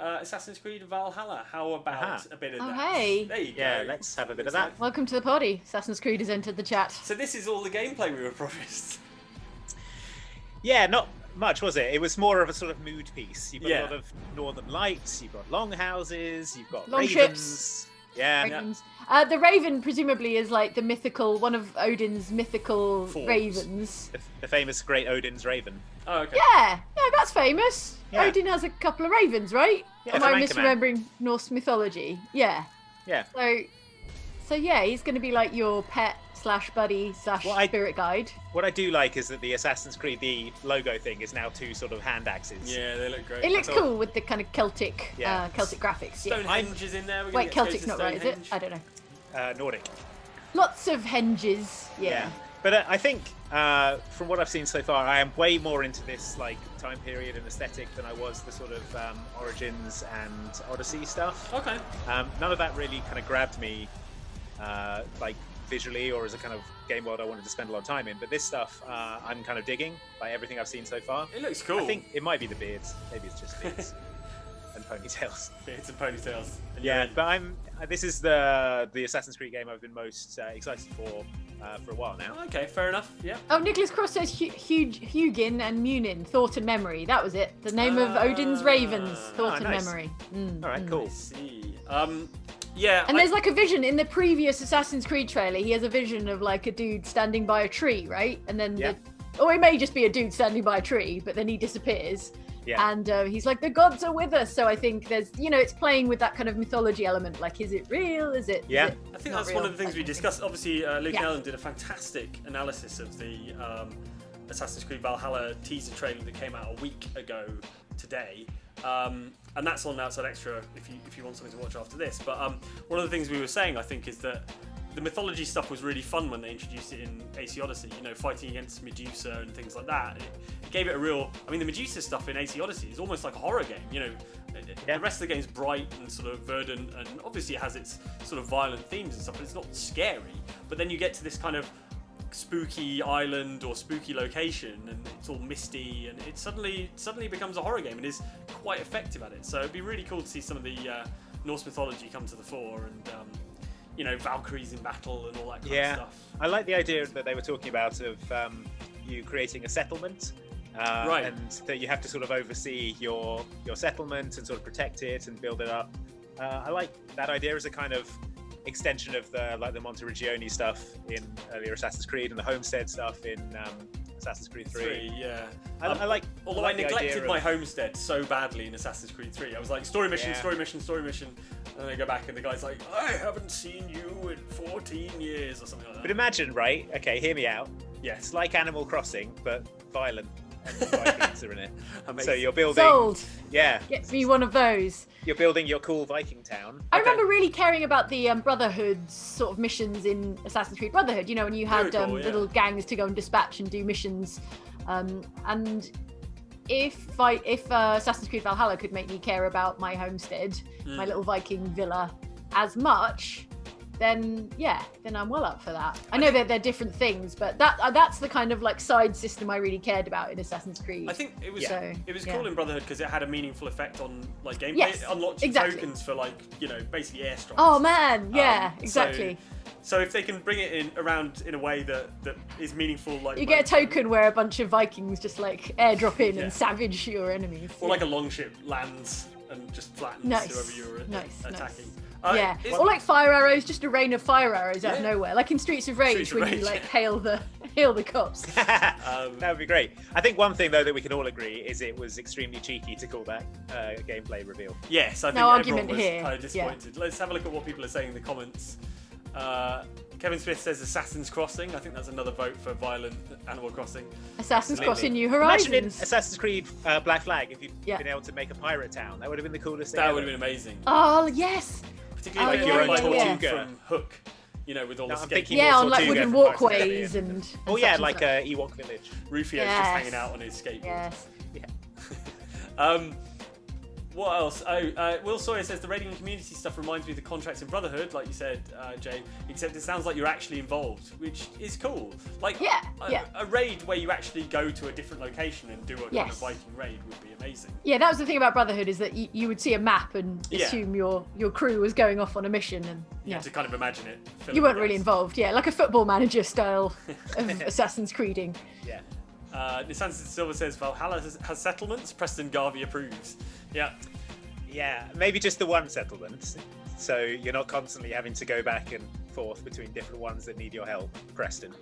Assassin's Creed Valhalla. How about a bit of Oh, that? hey. There you go. Yeah, let's have a bit of that. Welcome to the party. Assassin's Creed has entered the chat. So this is all the gameplay we were promised. Yeah, not much, was it? It was more of a sort of mood piece. You've got Yeah. a lot of northern lights, you've got longhouses, you've got Long ravens. ships. Yeah. Ravens. The raven presumably is like the mythical, one of Odin's mythical Forms. ravens. The famous Great Odin's Raven. Oh, okay. Yeah, that's famous. Yeah. Odin has a couple of ravens, right? Yeah, Am from I Anchorman. misremembering Norse mythology? Yeah. Yeah. So yeah, he's going to be like your pet / buddy / Well, spirit guide. What I do like is that the Assassin's Creed, the logo thing, is now 2 sort of hand axes. Yeah, they look great. It looks thought- cool with the kind of Celtic Yeah. graphics. Yeah. Stonehenge is in there. We're gonna Wait, get to go Celtic's to not right, is it? Stonehenge. I don't know. Nordic. Lots of henges. Yeah. But I think from what I've seen so far, I am way more into this time period and aesthetic than I was the sort of Origins and Odyssey stuff. Okay. None of that really kind of grabbed me visually or as a kind of game world I wanted to spend a lot of time in. But this stuff I'm kind of digging, everything I've seen so far. It looks cool. I think it might be the beards. Maybe it's just beards and ponytails. Beards and ponytails. And Yeah, you're in. but this is the Assassin's Creed game I've been most excited for a while now. Okay, fair enough. Yeah. Oh, Nicholas Cross says Hugin and Munin, Thought and Memory. That was it. The name of Odin's ravens, Thought and nice. Memory. All right, cool. I see. Yeah. And there's like a vision in the previous Assassin's Creed trailer. He has a vision of like a dude standing by a tree, right? And then, Yeah. or it may just be a dude standing by a tree, but then he disappears. Yeah. And he's like, the gods are with us. So I think there's, it's playing with that kind of mythology element. Like, is it real? Is it? Yeah. Is it I think not that's one real? of the things That we kind of discussed. Obviously, Luke Yeah. and Ellen did a fantastic analysis of the Assassin's Creed Valhalla teaser trailer that came out a week ago today. And that's on Outside Extra if you want something to watch after this. But one of the things we were saying, I think, is that the mythology stuff was really fun when they introduced it in AC Odyssey, fighting against Medusa and things like that. It gave it a real... I mean, the Medusa stuff in AC Odyssey is almost like a horror game, Yeah. The rest of the game's bright and sort of verdant, and obviously it has its sort of violent themes and stuff, but it's not scary. But then you get to this kind of spooky island or spooky location, and it's all misty, and it suddenly becomes a horror game and is quite effective at it. So it'd be really cool to see some of the Norse mythology come to the fore, and Valkyries in battle and all that kind of stuff. I like the idea that they were talking about of you creating a settlement, Right. and that you have to sort of oversee your settlement and sort of protect it and build it up. I like that idea as a kind of extension of the Monteriggioni stuff in earlier Assassin's Creed and the homestead stuff in Assassin's Creed 3. Yeah. I like. Although like I the idea neglected my of- homestead so badly in Assassin's Creed 3. I was like, story mission, Yeah. story mission, story mission. And then I go back and the guy's like, I haven't seen you in 14 years or something like that. But imagine, right? Okay, hear me out. Yes. It's like Animal Crossing, but violent. And Vikings are in it. Amazing. So you're building. Sold. Yeah. Get me one of those. You're building your cool Viking town. I remember really caring about the Brotherhood sort of missions in Assassin's Creed Brotherhood, when you had Very cool, yeah. little gangs to go and dispatch and do missions. And if Assassin's Creed Valhalla could make me care about my homestead, my little Viking villa, as much, then I'm well up for that. I know they're different things, but that's the kind of like side system I really cared about in Assassin's Creed. I think it was Yeah. it was Yeah. cool in Brotherhood because it had a meaningful effect on like gameplay. Yes, It unlocked exactly. tokens for basically airstrikes. Oh man, yeah, So exactly. So if they can bring it around in a way that is meaningful, like You get a token where a bunch of Vikings just like airdrop in Yeah. and savage your enemies. or like a longship lands and just flattens Nice. whoever you're attacking. Yeah, is- or like fire arrows, just a rain of fire arrows out of Yeah. nowhere, like in Streets of Rage Streets of when Rage, you like yeah. hail the cops. That would be great. I think one thing though that we can all agree is it was extremely cheeky to call that gameplay reveal. Yes, I think No everyone argument was here. kind of disappointed. Let's have a look at what people are saying in the comments. Kevin Smith says Assassin's Crossing. I think that's another vote for violent Animal Crossing. Assassin's Absolutely. Crossing New Imagine in Horizons. Assassin's Creed Black Flag if you'd Yeah. been able to make a pirate town. That would have been the coolest thing. That ever. would have been amazing. Oh yes. Particularly Oh, if yeah, you're yeah, like yeah. from Hook, with all No, the I'm skateboarding. thinking Yeah, more on like Tortuga wooden from Pirates of the walkways Caribbean. and Oh such yeah, and like such. Ewok Village. Rufio's Yes. just hanging out on his skateboard. Yes. What else? Will Sawyer says the raiding and community stuff reminds me of the contracts in Brotherhood, like you said, Jay. Except it sounds like you're actually involved, which is cool. Like a raid where you actually go to a different location and do a kind of Yes. Viking raid would be amazing. Yeah, that was the thing about Brotherhood is that you would see a map and Yeah. assume your crew was going off on a mission and You have to kind of imagine it. fill you in weren't the really gaps. involved. Yeah, like a football manager style of Assassin's Creeding. Yeah. Nissan Silver says Valhalla has settlements. Preston Garvey approves. Yeah. Yeah, maybe just the one settlement, so you're not constantly having to go back and forth between different ones that need your help. Preston.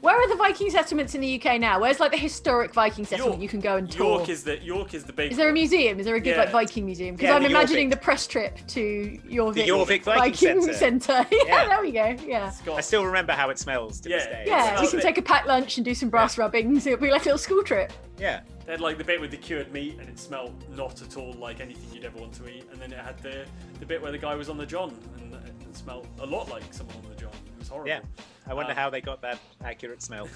Where are the Viking settlements in the UK now? Where's like the historic Viking settlement York. you can go and tour? York is the big. Is there a museum? Is there a good Yeah. like Viking museum? Because Yeah, I'm the imagining Jorvik. the press trip to Jorvik, The Jorvik Viking Centre. Yeah, Yeah. there we go. Yeah. I still remember how it smells to this Yeah. day. Yeah, we smells can it. take a packed lunch and do some brass rubbings. It'll be like a little school trip. Yeah. They had like the bit with the cured meat, and it smelled not at all like anything you'd ever want to eat. And then it had the bit where the guy was on the john, and it smelled a lot like someone on the john. It was horrible. Yeah. I wonder how they got that accurate smell.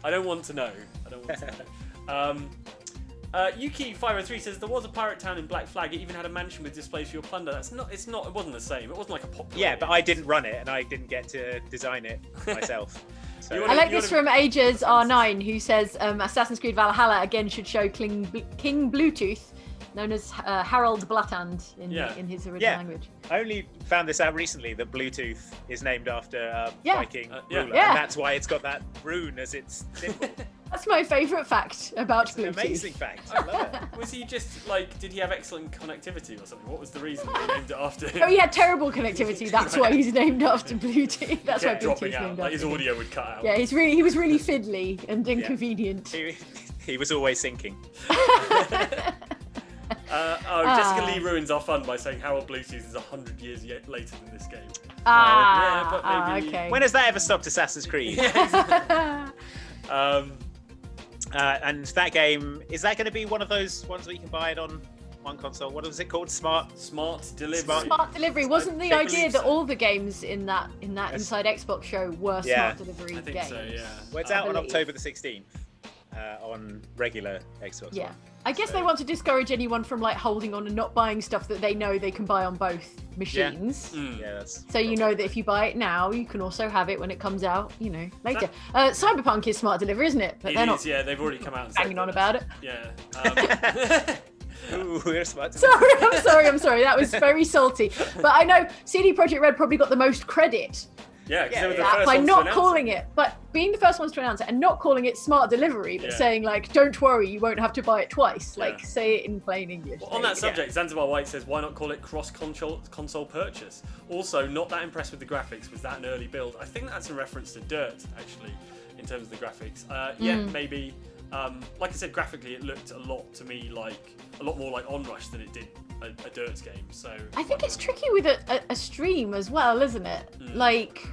I don't want to know. Yuki 503 says there was a pirate town in Black Flag. It even had a mansion with displays for your plunder. It wasn't the same. It wasn't like a popular. Yeah, but I didn't run it and I didn't get to design it myself. So. You I wanna- like this from Ages R9, who says Assassin's Creed Valhalla again should show King Bluetooth, known as Harold Blatand in his original Yeah. language. I only found this out recently that Bluetooth is named after a Yeah. Viking Yeah. ruler, Yeah. and that's why it's got that rune as its symbol. That's my favourite fact about It's an Bluetooth. amazing fact. I love it. Was he just like? Did he have excellent connectivity or something? What was the reason they named it after him? Oh, he had terrible connectivity. That's why he's named after Bluetooth. That's why Kept dropping Bluetooth's out. named Like after his him. audio would cut out. Yeah, he was really fiddly and inconvenient. He was always sinking. Jessica Lee ruins our fun by saying Harold Bluetooth is 100 years later than this game. Okay. When has that ever stopped Assassin's Creed? And that game, is that going to be one of those ones where you can buy it on one console? What was it called? Smart delivery. Smart delivery wasn't the I idea believe that so. all the games in that Inside Xbox show were Yeah. smart delivery I think games. so. Yeah. Well, it's out on believe. October the 16th on regular Xbox Yeah. One. I guess they want to discourage anyone from like holding on and not buying stuff that they know they can buy on both machines. Yeah, that's So you know that if you buy it now, you can also have it when it comes out, later. Cyberpunk is smart delivery, isn't it? But It they're is, not yeah. They've already come out and banging said on that. about it. Yeah. Ooh, we're smart. I'm sorry. That was very salty. But I know CD Projekt Red probably got the most credit Yeah, because they were the Yeah, first by ones to not announce calling it, but being the first ones to announce it and not calling it smart delivery, but Yeah. saying like, don't worry, you won't have to buy it twice. Like, Yeah. say it in plain English. Well, on that subject, Zanzibar White says, why not call it cross-console purchase? Also, not that impressed with the graphics. Was that an early build? I think that's in reference to Dirt, actually, in terms of the graphics. Maybe. Like I said, graphically, it looked a lot more like Onrush than it did a Dirt game. So I think it's tricky with a stream as well, isn't it? Mm. Like,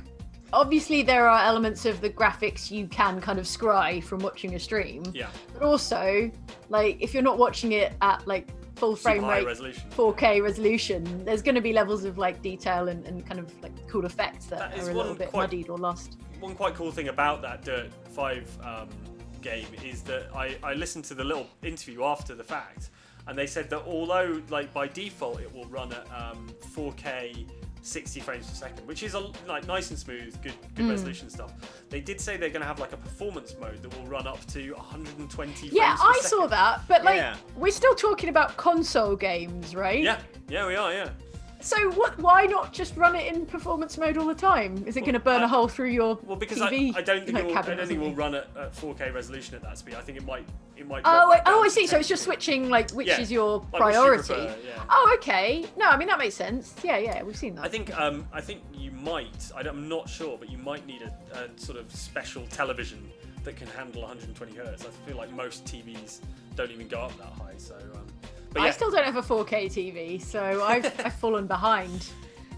obviously there are elements of the graphics you can kind of scry from watching a stream. Yeah. But also, like, if you're not watching it at like full frame Super high rate, resolution. 4K resolution, there's going to be levels of like detail and kind of like cool effects that That is are a one little bit quite- muddied or lost. One quite cool thing about that Dirt 5 game is that I listened to the little interview after the fact, and they said that although like by default it will run at 4K 60 frames per second, which is like nice and smooth, good resolution stuff. They did say they're going to have like a performance mode that will run up to 120 frames Yeah, per I second. saw that, but like Yeah. we're still talking about console games, right? Yeah, we are. Yeah. So what? Why not just run it in performance mode all the time? Is it going to burn a hole through your because TV? I don't think like, I don't think we'll run at 4K resolution at that speed. I think it might. Oh, drop down I to see. So it's 10K. just switching like which is your Like, which you priority. prefer, yeah. Oh, okay. No, I mean that makes sense. Yeah, we've seen that. I think you might. I'm not sure, but you might need a sort of special television that can handle 120 hertz. I feel like most TVs don't even go up that high. So, but yeah. I still don't have a 4K TV, so I've fallen behind.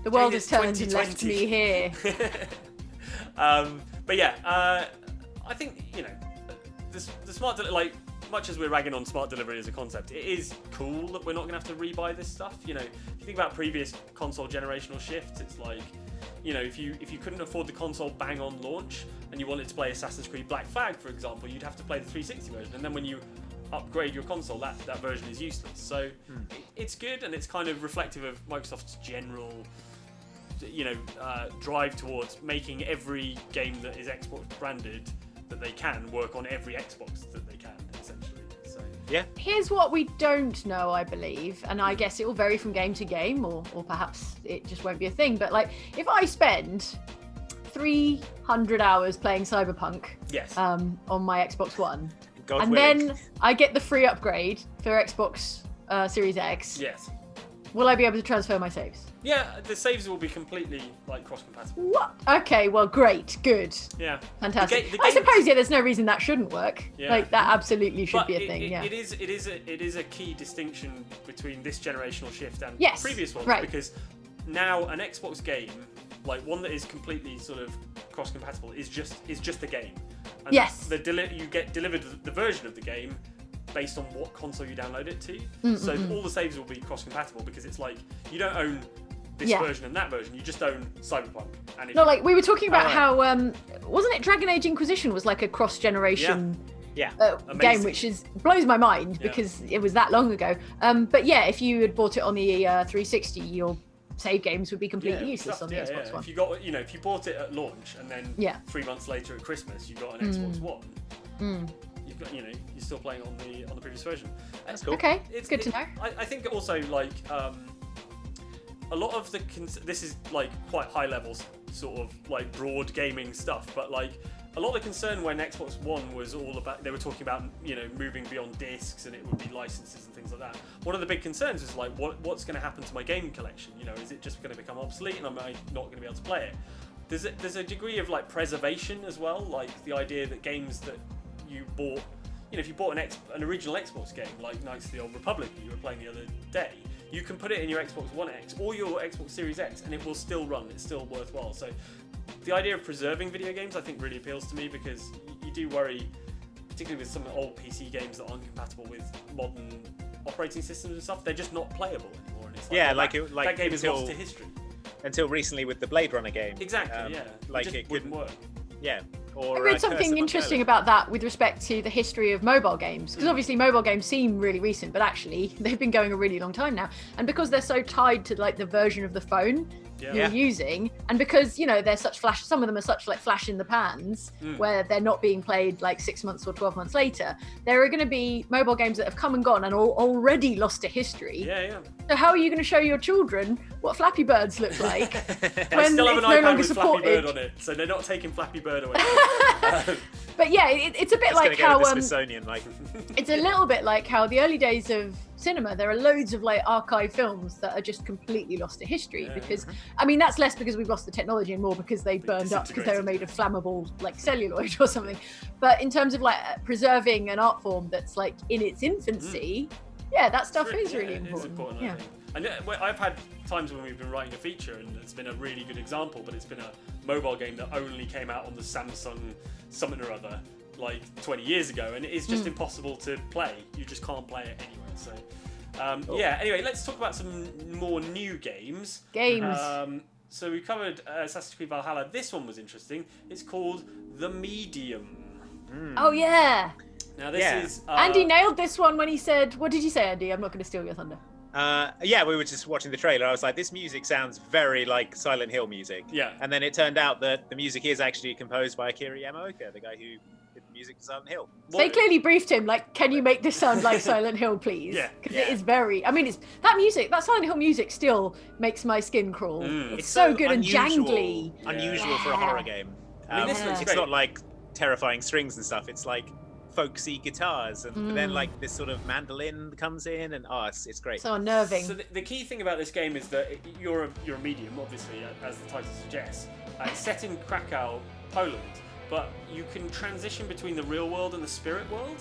The world has turned and left me here. But yeah, I think the smart like much as we're ragging on smart delivery as a concept, it is cool that we're not going to have to rebuy this stuff. If you think about previous console generational shifts, it's like, if you couldn't afford the console bang on launch and you wanted to play Assassin's Creed Black Flag, for example, you'd have to play the 360 version, and then when you upgrade your console, that version is useless. So it's good, and it's kind of reflective of Microsoft's general drive towards making every game that is Xbox branded that they can work on every Xbox that they can, essentially. So yeah. Here's what we don't know, I believe, and I guess it will vary from game to game, or perhaps it just won't be a thing. But like, if I spend 300 hours playing Cyberpunk, yes, on my Xbox One, God and willing. then I get the free upgrade for Xbox Series X, yes, will I be able to transfer my saves? yeah, the saves will be completely like cross-compatible. What? Okay, well, great, good, Yeah, fantastic. The I game- suppose there's no reason that shouldn't work. Yeah. Like that absolutely should But be a thing. Yeah. it is a key distinction between this generational shift and Yes, previous ones, right. because now an Xbox game, like one that is completely sort of cross-compatible, is just a game. And Yes. you get delivered the version of the game based on what console you download it to. So all the saves will be cross-compatible, because it's like you don't own this Yeah. version and that version, you don't own Cyberpunk. And if No, like we were talking about Alright. how wasn't it Dragon Age Inquisition was like a cross-generation Yeah. game, Amazing. which blows my mind Yeah. because it was that long ago. But yeah, if you had bought it on the 360, your save games would be completely useless on the Xbox One. If you got, if you bought it at launch and then Yeah. 3 months later at Christmas you got an Xbox One, you've got, you're still playing on the previous version. That's cool. Okay, it's good to know. I think also like a lot of this is like quite high levels, sort of like broad gaming stuff, but like a lot of the concern when Xbox One was all about, they were talking about moving beyond discs and it would be licenses and things like that. One of the big concerns is like what's going to happen to my game collection? Is it just going to become obsolete and am I not going to be able to play it? There's a degree of like preservation as well, like the idea that games that you bought, if you bought an original Xbox game like Knights of the Old Republic that you were playing the other day, you can put it in your Xbox One X or your Xbox Series X and it will still run. It's still worthwhile. So the idea of preserving video games I think really appeals to me, because you do worry, particularly with some old PC games that aren't compatible with modern operating systems and stuff, they're just not playable anymore. And it's like, Yeah, well, that game is until- lost to history. Until recently with the Blade Runner game. Exactly, yeah. Like just it wouldn't work. Yeah. Or I read Curse of something interesting Montpellier. about that with respect to the history of mobile games, because obviously mobile games seem really recent, but actually they've been going a really long time now, and because they're so tied to like the version of the phone Yeah. you're using, and because they're such some of them are such like flash in the pans where they're not being played like 6 months or 12 months later, there are going to be mobile games that have come and gone and already lost to history. Yeah. So how are you going to show your children what Flappy Birds look like I when still have it's an no iPad longer with Flappy Bird supported? on it, so they're not taking Flappy Bird away. But yeah, it's a bit It's like gonna go how to the Smithsonian, like. it's a little bit like how the early days of cinema, there are loads of like archive films that are just completely lost to history, because I mean that's less because we've lost the technology and more because they burned up because they were made of flammable like celluloid or something. But in terms of like preserving an art form that's like in its infancy, yeah, that stuff is really It is important. important, Yeah. I think. And I've had times when we've been writing a feature and it's been a really good example, but it's been a mobile game that only came out on the Samsung something or other like 20 years ago, and it is just impossible to play. You just can't play it anyway. So yeah, anyway, let's talk about some more new games. So we covered Assassin's Creed Valhalla. This one was interesting. It's called The Medium. Oh yeah. Now this is Andy nailed this one when he said, what did you say, Andy? I'm not going to steal your thunder. Yeah, we were just watching the trailer. I was like, this music sounds very like Silent Hill music. Yeah. And then it turned out that the music is actually composed by Akira Yamaoka, the guy who did the music for Silent Hill. They clearly briefed him, like, can you make this sound like Silent Hill, please? Yeah. Because it is very, I mean, it's that Silent Hill music still makes my skin crawl. It's so good unusual, and jangly. Unusual for a horror game. I mean, this looks it's great. not like terrifying strings and stuff. It's like folksy guitars, and but then like this sort of mandolin comes in, and it's great. So unnerving. So the key thing about this game is that you're a medium, obviously, as the title suggests. It's set in Krakow, Poland, but you can transition between the real world and the spirit world.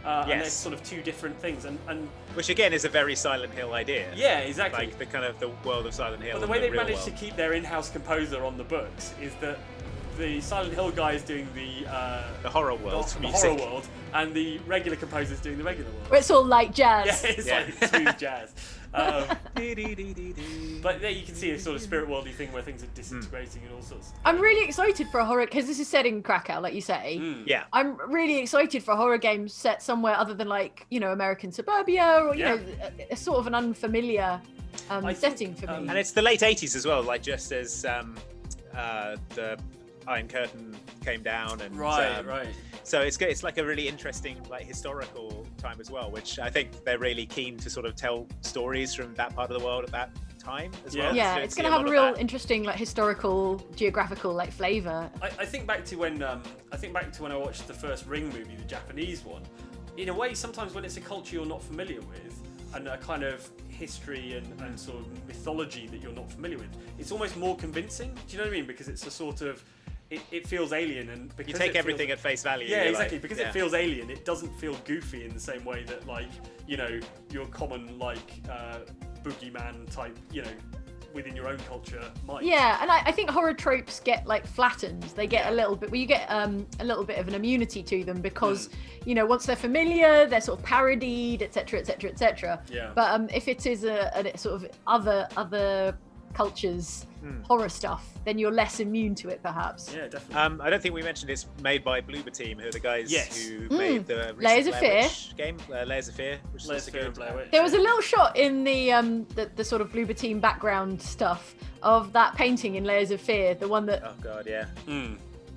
And there's sort of two different things, and which again is a very Silent Hill idea. Yeah, exactly. Like the kind of the world of Silent Hill. But the way they've managed to keep their in-house composer on the books is that the Silent Hill guy is doing the horror world the music. horror world, and the regular composer is doing the regular world. Where it's all like jazz. Yeah, it's like smooth jazz. But there you can see a sort of spirit worldy thing where things are disintegrating and all sorts. I'm really excited for a horror, because this is set in Krakow, like you say. Yeah. I'm really excited for a horror game set somewhere other than, like, you know, American suburbia, or you know, a sort of an unfamiliar setting for me. And it's the late 80s as well, like just as the Iron Curtain came down, and Right. so it's good. It's like a really interesting, like, historical time as well, which I think they're really keen to sort of tell stories from that part of the world at that time as well. Yeah, So it's going to have a real interesting, like, historical, geographical, like, flavour. I think back to when I watched the first Ring movie, the Japanese one. In a way, sometimes when it's a culture you're not familiar with, and a kind of history and sort of mythology that you're not familiar with, it's almost more convincing. Do you know what I mean? Because it's a sort of it feels alien, and because you take everything at face value. Yeah, exactly. Like, because it feels alien, it doesn't feel goofy in the same way that, like, you know, your common, like, boogeyman type, you know, within your own culture might. Yeah, and I think horror tropes get, like, flattened. They get a little bit, well, you get a little bit of an immunity to them because, you know, once they're familiar, they're sort of parodied, etc., etc., etc. Yeah. But if it is a sort of other cultures horror stuff, then you're less immune to it, perhaps. Yeah, definitely. I don't think we mentioned it's made by Bloober Team, who are the guys who made the Layers of Fear game, Layers of Fear, which is also good. There was a little shot in the sort of Bloober Team background stuff of that painting in Layers of Fear, the one that. Oh god, yeah.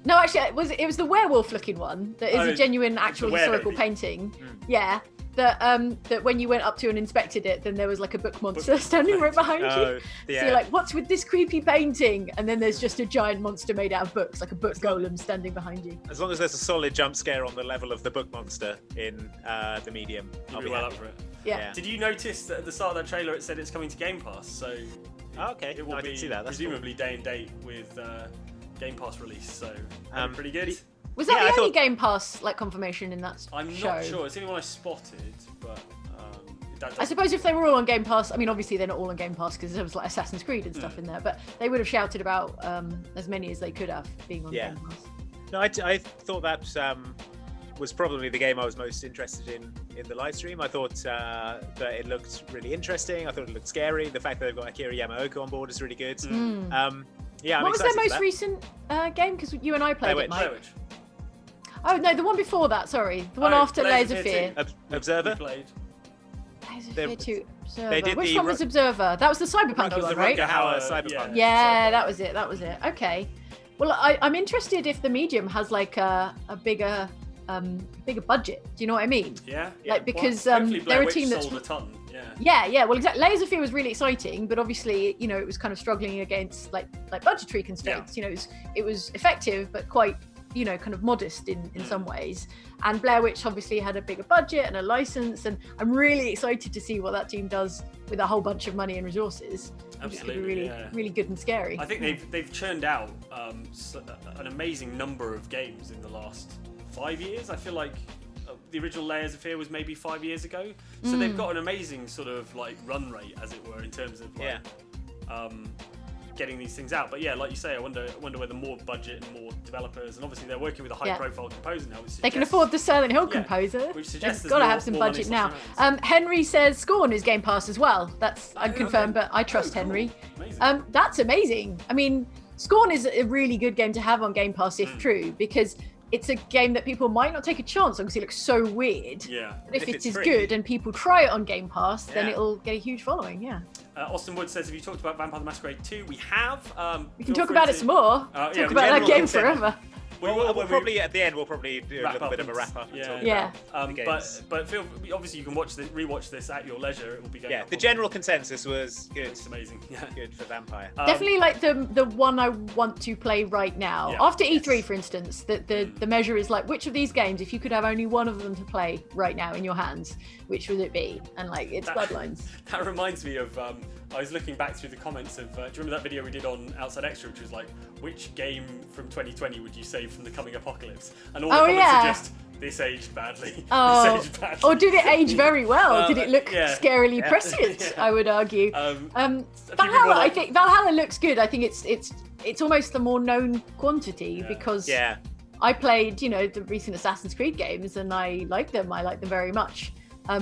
No, actually, it was the werewolf-looking one that is a genuine, actual historical baby. painting. Yeah, that when you went up to and inspected it, then there was like a book monster standing right behind you. So you're like, what's with this creepy painting? And then there's just a giant monster made out of books, like a book golem standing behind you. As long as there's a solid jump scare on the level of the book monster in the medium, I'll be well up for it. Yeah. Did you notice that at the start of that trailer it said it's coming to Game Pass? So it will I didn't be see that. That's presumably day and date with Game Pass release. So pretty good. Was that the only Game Pass like confirmation in that I'm show? not sure. It's the only one I spotted, but I suppose if they were all on Game Pass, I mean, obviously they're not all on Game Pass because there was like Assassin's Creed and stuff in there, but they would have shouted about as many as they could have being on Game Pass. No, I thought that was probably the game I was most interested in the live stream. I thought that it looked really interesting. I thought it looked scary. The fact that they've got Akira Yamaoka on board is really good. Yeah, what was their most recent game? Because you and I played it, Mike. Oh no, the one before that. Sorry, the one after Layers of Fear. Observer. Layers of Fear 2. They did Which one was Observer? That was the Cyberpunk one, right? Cyberpunk. Yeah, that was it. Okay. Well, I'm interested if the medium has like a bigger budget. Do you know what I mean? Yeah. Like because they're a team that's sold a ton. Yeah. Well, exactly. Layers of Fear was really exciting, but obviously, you know, it was kind of struggling against like budgetary constraints. You know, it was effective, but quite, you know, kind of modest in some ways. And Blair Witch obviously had a bigger budget and a license, and I'm really excited to see what that team does with a whole bunch of money and resources. Absolutely, could be really good and scary. I think they've churned out an amazing number of games in the last 5 years. I feel like the original Layers of Fear was maybe 5 years ago, so they've got an amazing sort of like run rate, as it were, in terms of like, getting these things out. But yeah, like you say, I wonder whether more budget and more developers, and obviously they're working with a high-profile composer now. They can afford the Silent Hill composer. Which suggests they've got to have some budget now. Henry says Scorn is Game Pass as well. That's unconfirmed, but I trust Henry. Amazing. That's amazing. I mean, Scorn is a really good game to have on Game Pass if true, because it's a game that people might not take a chance on because it looks so weird. Yeah. But if it is good and people try it on Game Pass, then it'll get a huge following. Yeah. Austin Wood says, "Have you talked about Vampire the Masquerade 2? We have. We can talk about it some more. Talk about that game forever. We'll when probably at the end. We'll probably do a wrap little up bit of a and- wrap up. And yeah. talk Yeah. about the games. But obviously you can rewatch this at your leisure. It will be going. Yeah, up the on- general consensus was good. It's amazing. Yeah. Good for Vampire. Definitely like the one I want to play right now. Yeah. After E3, for instance, the measure is like, which of these games, if you could have only one of them to play right now in your hands, which would it be? And like, it's Bloodlines. That reminds me of I was looking back through the comments of do you remember that video we did on Outside Extra, which was like, which game from 2020 would you save from the coming apocalypse? And all the comments are just, this aged badly. Oh. This aged badly. Or did it age very well? Did it look yeah. scarily prescient? Yeah. I would argue. A few people Valhalla, like- I think Valhalla looks good. I think it's almost the more known quantity because Yeah. I played, the recent Assassin's Creed games and I like them. I like them very much.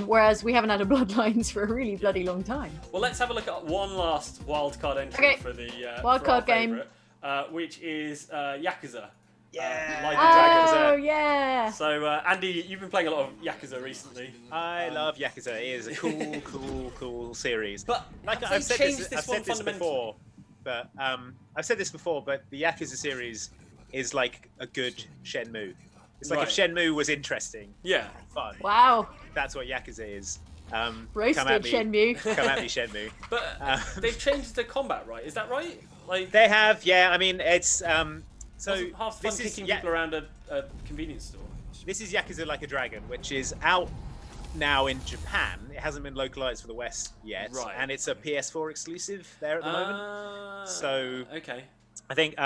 Whereas we haven't had a Bloodlines for a really bloody long time. Well, let's have a look at one last wildcard entry Okay. for the Wildcard game. favourite, which is Yakuza. Yeah. Like the Dragons. Oh, yeah. So, Andy, you've been playing a lot of Yakuza recently. I love Yakuza. It is a cool series. But like have I've they said changed this, I've one said this fundamentally? before, but the Yakuza series is like a good Shenmue. It's like if Shenmue was interesting, Yeah. fun. Wow. That's what Yakuza is. Roasted come at me, Shenmue. Come at me, Shenmue. But they've changed the combat, right? Is that right? Like, They have, yeah. I mean, it's so wasn't half the fun this is kicking people around a convenience store. This is Yakuza Like a Dragon, which is out now in Japan. It hasn't been localized for the West yet, Right. and it's a PS4 exclusive there at the moment. So okay. I think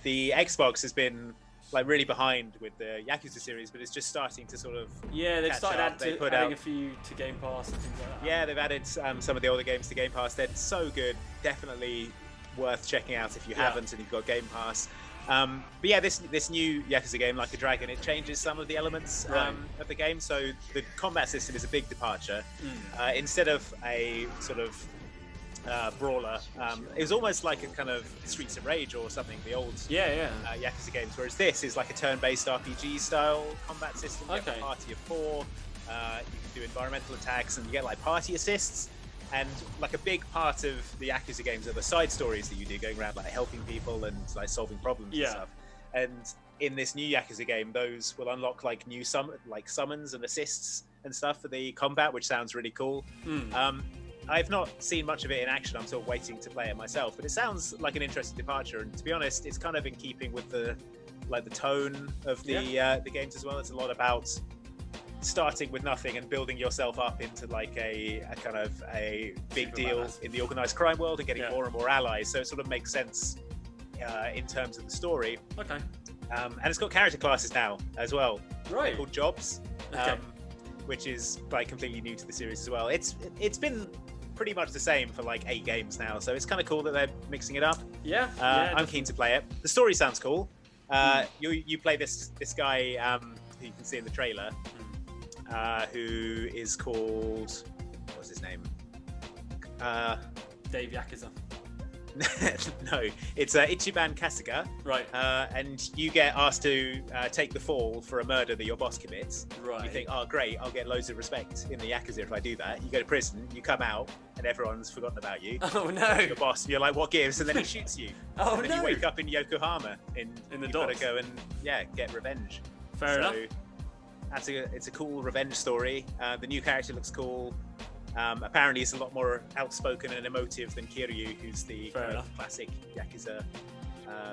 the Xbox has been like really behind with the Yakuza series, but it's just starting to sort of Yeah, they've catch started up. They put adding out- a few to Game Pass and things like that. yeah, they've added some of the older games to Game Pass. They're so good, definitely worth checking out if you Yeah. haven't and you've got Game Pass. But yeah, this new Yakuza game, Like a Dragon, it changes some of the elements Right. of the game. So the combat system is a big departure. Instead of a sort of brawler, it was almost like a kind of Streets of Rage or something, the old Yeah. Yakuza games. Whereas this is like a turn-based RPG style combat system. You have Okay. a party of 4. You can do environmental attacks, and you get like party assists. And like a big part of the Yakuza games are the side stories that you do, going around like helping people and like solving problems and Yeah. stuff. And in this new Yakuza game, those will unlock like new summons and assists and stuff for the combat, which sounds really cool. I've not seen much of it in action. I'm still waiting to play it myself, but it sounds like an interesting departure. And to be honest, it's kind of in keeping with the tone of the games as well. It's a lot about starting with nothing and building yourself up into like a kind of a big Super deal badass. in the organized crime world and getting Yeah. more and more allies. So it sort of makes sense in terms of the story. Okay. And it's got character classes now as well. Right. They're called jobs, Okay. which is like completely new to the series as well. It's been pretty much the same for like 8 games now, so it's kind of cool that they're mixing it up. Yeah. I'm keen to play it. The story sounds cool. You play this guy who you can see in the trailer, who is called, what's his name? Dave Yakuza. No, it's Ichiban Kasuga, Right. and you get asked to take the fall for a murder that your boss commits. Right. You think, oh great, I'll get loads of respect in the Yakuza if I do that. You go to prison, you come out, and everyone's forgotten about you. Oh no. Your boss, and you're like, what gives? And then he shoots you. Oh and then no. you wake up in Yokohama, and In the you've got to docks. go and get revenge. Fair enough. It's a cool revenge story. The new character looks cool. Apparently, he's a lot more outspoken and emotive than Kiryu, who's the Fair kind of enough. classic Yakuza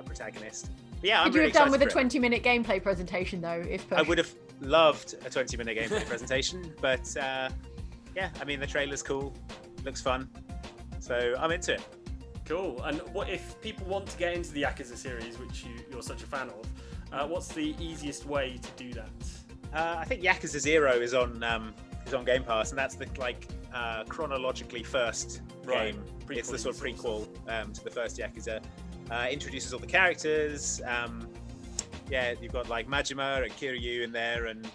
protagonist. But yeah, I'm Could you really have done excited with a for it. 20-minute gameplay presentation though, if I would have loved a 20-minute gameplay presentation, but yeah, I mean the trailer's cool, looks fun, so I'm into it. Cool. And what if people want to get into the Yakuza series, which you're such a fan of? What's the easiest way to do that? I think Yakuza 0 is on Game Pass, and that's the chronologically first Right. game. Prequel It's the sort of sort of prequel to the first Yakuza. Introduces all the characters. You've got like Majima and Kiryu in there, and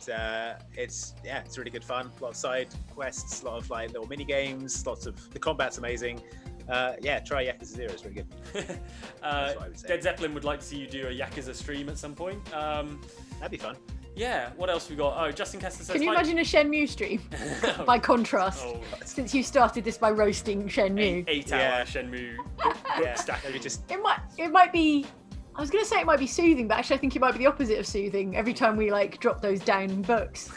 it's really good fun. A lot of side quests, a lot of like little mini games, the combat's amazing. Try Yakuza 0, it's really good. That's what I would say. Dead Zeppelin would like to see you do a Yakuza stream at some point. That'd be fun. Yeah, what else we got? Oh, Justin Kessler says... Can you "Hi." imagine a Shenmue stream? By contrast, Oh. since you started this by roasting Shenmue. 8 hour Yeah. Shenmue book Yeah, stacking. maybe just It might be. I was going to say it might be soothing, but actually I think it might be the opposite of soothing every time we like drop those down books.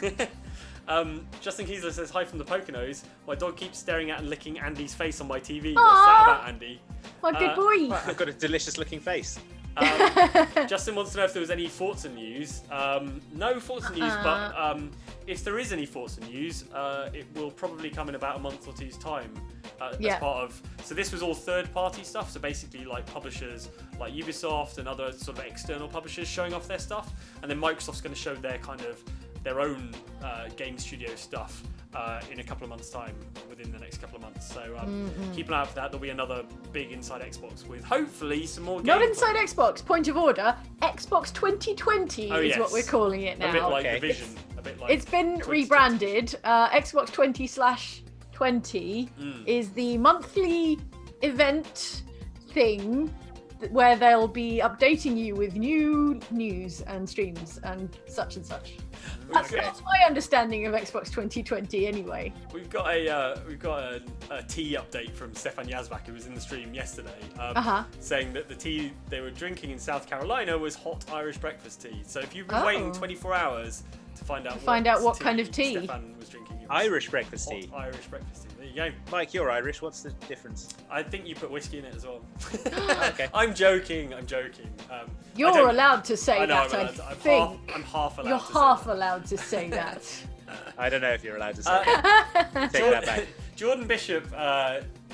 Justin Kiesler says, hi from the Poconos. My dog keeps staring at and licking Andy's face on my TV. Aww. What's that about, Andy? My good boy. Well, I've got a delicious looking face. Justin wants to know if there was any Forza news. No Forza news, but if there is any Forza news, it will probably come in about a month or two's time. As part of, so this was all third-party stuff. So basically, like publishers like Ubisoft and other sort of external publishers showing off their stuff, and then Microsoft's going to show their kind of their own game studio stuff in a couple of months' time, within the next couple of months. So keep an eye out for that. There'll be another big Inside Xbox with hopefully some more. Not Inside Xbox. Point of order. Xbox 2020 is what we're calling it now. A bit like the Vision. A bit like it's been rebranded. Xbox 20/20 is the monthly event thing where they'll be updating you with new news and streams and such and such. That's my understanding of Xbox 2020 anyway. We've got a tea update from Stefan Yazbak, who was in the stream yesterday, saying that the tea they were drinking in South Carolina was hot Irish breakfast tea. So if you've been waiting 24 hours to find out what kind of tea Stefan was drinking, Irish breakfast tea. Irish breakfast tea. There you go. Mike, you're Irish. What's the difference? I think you put whiskey in it as well. Okay. I'm joking. You're allowed to say that. I'm half allowed. You're to half say allowed to say that. I don't know if you're allowed to say that. Take that back. Jordan Bishop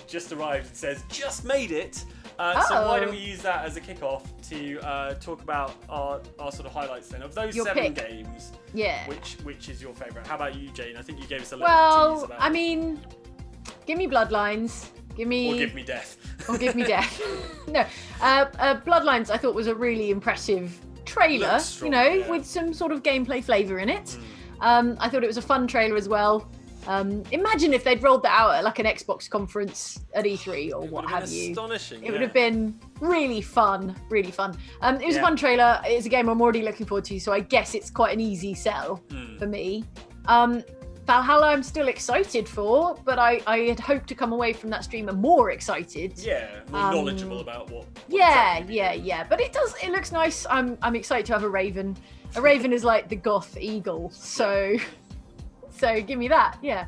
just arrived and says, just made it. So why don't we use that as a kickoff to talk about our sort of highlights then of those Your 7 pick. games. Yeah. Which is your favourite? How about you, Jane? I think you gave us a little tease about I mean, give me Bloodlines. Or give me death. Or give me death. No. Bloodlines I thought was a really impressive trailer, Strong, with some sort of gameplay flavour in it. I thought it was a fun trailer as well. Imagine if they'd rolled that out at like an Xbox conference at E3 or what have you. Astonishing. It would have been really fun, really fun. It was a fun trailer. It's a game I'm already looking forward to, so I guess it's quite an easy sell for me. Valhalla I'm still excited for, but I had hoped to come away from that stream more excited. Yeah, more knowledgeable about what Yeah. But it looks nice. I'm excited to have a Raven. A Raven is like the goth eagle, so give me that, yeah.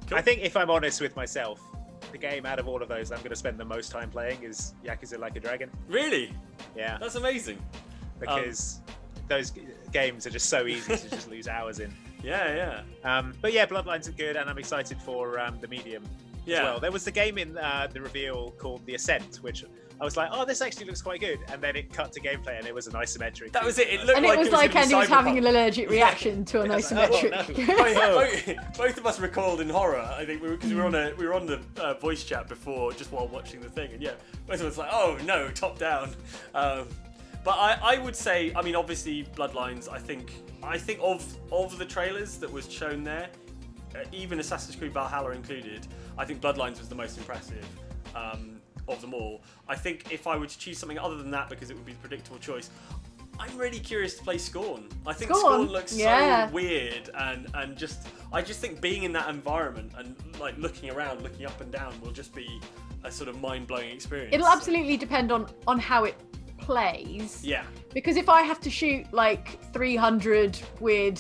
Cool. I think if I'm honest with myself, the game out of all of those I'm going to spend the most time playing is Yakuza Like a Dragon. Really? Yeah. That's amazing. Because those games are just so easy to just lose hours in. Yeah. But yeah, Bloodlines are good, and I'm excited for the Medium as well. There was the game in the reveal called The Ascent, which I was like, oh, this actually looks quite good. And then it cut to gameplay, and it was an isometric. That was it. It looked and like it was like Andy was having an allergic reaction to an isometric. Both of us recalled in horror. I think because we were on the voice chat before, just while watching the thing, and both of us like, oh no, top down. But I would say, I mean, obviously, Bloodlines. I think of the trailers that was shown there, even Assassin's Creed Valhalla included, I think Bloodlines was the most impressive of them all. I think if I were to choose something other than that, because it would be the predictable choice, I'm really curious to play Scorn. I think Scorn looks so weird, and I just think being in that environment and like looking around, looking up and down will just be a sort of mind-blowing experience. It'll absolutely depend on how it plays. Yeah. Because if I have to shoot like 300 weird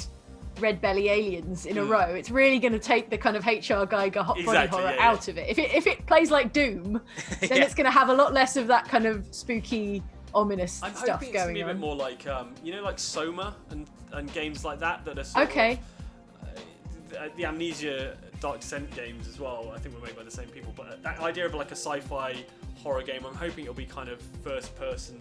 red belly aliens in a row, it's really going to take the kind of HR Geiger hot body horror out of it. If it plays like Doom, then it's going to have a lot less of that kind of spooky, ominous stuff going on. I'm hoping it's going to be a bit more like like Soma and games like that are sort of, the Amnesia Dark Descent games as well. I think were made by the same people, but that idea of like a sci-fi horror game, I'm hoping it'll be kind of first person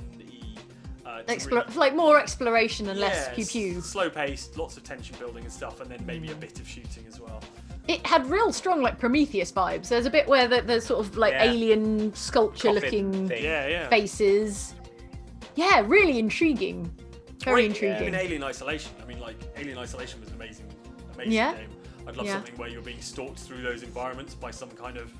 like more exploration and less pew-pew. Slow paced, lots of tension building and stuff, and then maybe a bit of shooting as well. It had real strong like Prometheus vibes. There's a bit where there's sort of like alien sculpture looking faces. Yeah, really intriguing. Very intriguing. Even Alien Isolation. I mean, like Alien Isolation was an amazing game. I'd love something where you're being stalked through those environments by some kind of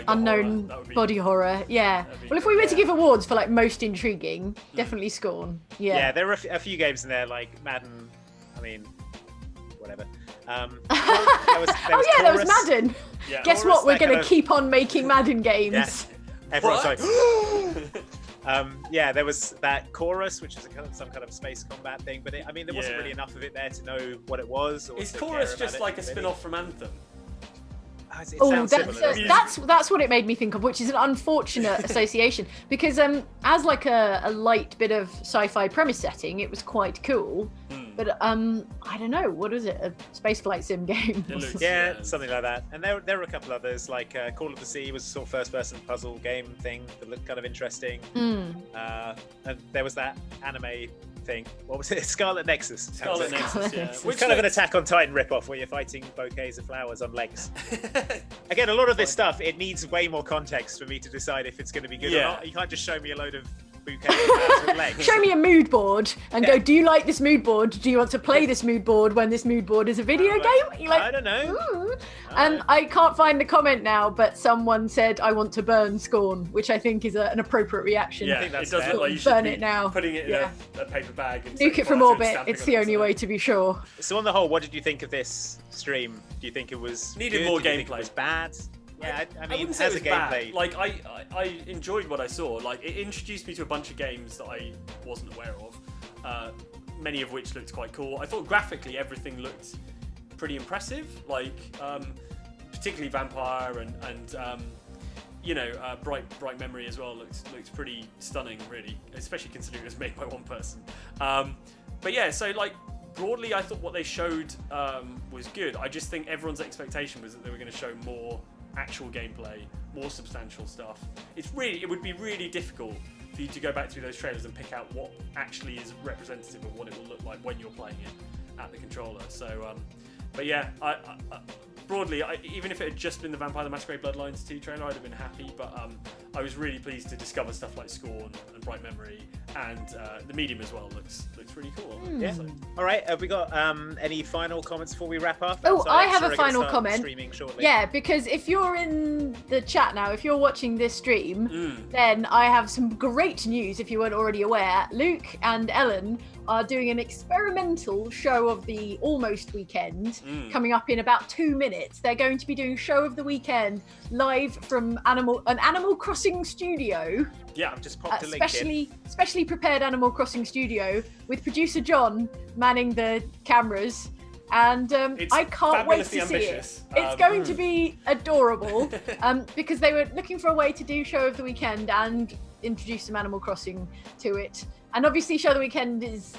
unknown body horror. Yeah. Well, if we were to give awards for like most intriguing, definitely Scorn. Yeah, there are a few games in there like Madden. I mean, whatever. There was Madden. Guess what? We're going to keep on making Madden games. Everyone's like, Yeah, there was that chorus, which is some kind of space combat thing, but there wasn't really enough of it there to know what it was. Or Is to Chorus care just about like it, a spin-off from Anthem? It Oh, sounds similar, doesn't it? that's what it made me think of, which is an unfortunate association because as like a light bit of sci-fi premise setting, it was quite cool. But I don't know, what is it? A spaceflight sim game? Yeah, something like that. And there were a couple others, like Call of the Sea was a sort of first-person puzzle game thing that looked kind of interesting. And there was that anime thing. What was it? Scarlet Nexus. Scarlet Nexus, yeah. Which kind of an Attack on Titan ripoff where you're fighting bouquets of flowers on legs. Again, a lot of this stuff, it needs way more context for me to decide if it's going to be good or not. You can't just show me a load of bouquets of flowers with legs. Show me a mood board and go, do you like this mood board? Do you want to play this mood board when this mood board is a video game? You're like, I don't know. And I can't find the comment now, but someone said, I want to burn Scorn, which I think is an appropriate reaction. Yeah, it does look like you should burn be it now. putting it in a paper bag. And Nuke it from orbit. It's the only way to be sure. So on the whole, what did you think of this stream? Do you think it was needed good? more Do you think gameplay? It was bad. Yeah, I mean, wouldn't say as it a was gameplay, bad. Like I enjoyed what I saw. Like it introduced me to a bunch of games that I wasn't aware of. Many of which looked quite cool. I thought graphically everything looked pretty impressive. Like particularly Vampire and Bright Memory as well looks pretty stunning, really, especially considering it was made by one person. But yeah, so like broadly, I thought what they showed was good. I just think everyone's expectation was that they were going to show more actual gameplay, more substantial stuff. It would be really difficult for you to go back through those trailers and pick out what actually is representative of what it will look like when you're playing it at the controller. So, but yeah, I broadly, even if it had just been the Vampire the Masquerade Bloodlines 2 trailer, I'd have been happy, but I was really pleased to discover stuff like Scorn and Bright Memory, and the Medium as well looks really cool. Yeah. So. All right, have we got any final comments before we wrap up? Oh, So I Alexa have a are gonna final start comment. Streaming shortly. Yeah, because if you're in the chat now, if you're watching this stream, then I have some great news if you weren't already aware. Luke and Ellen are doing an experimental show of the almost weekend coming up in about 2 minutes. They're going to be doing show of the weekend live from an Animal Crossing studio. Yeah, I've just popped a link in. Specially prepared Animal Crossing studio with producer John manning the cameras. And I can't wait to see it. It's going to be adorable because they were looking for a way to do show of the weekend and introduce some Animal Crossing to it. And obviously show of the weekend is,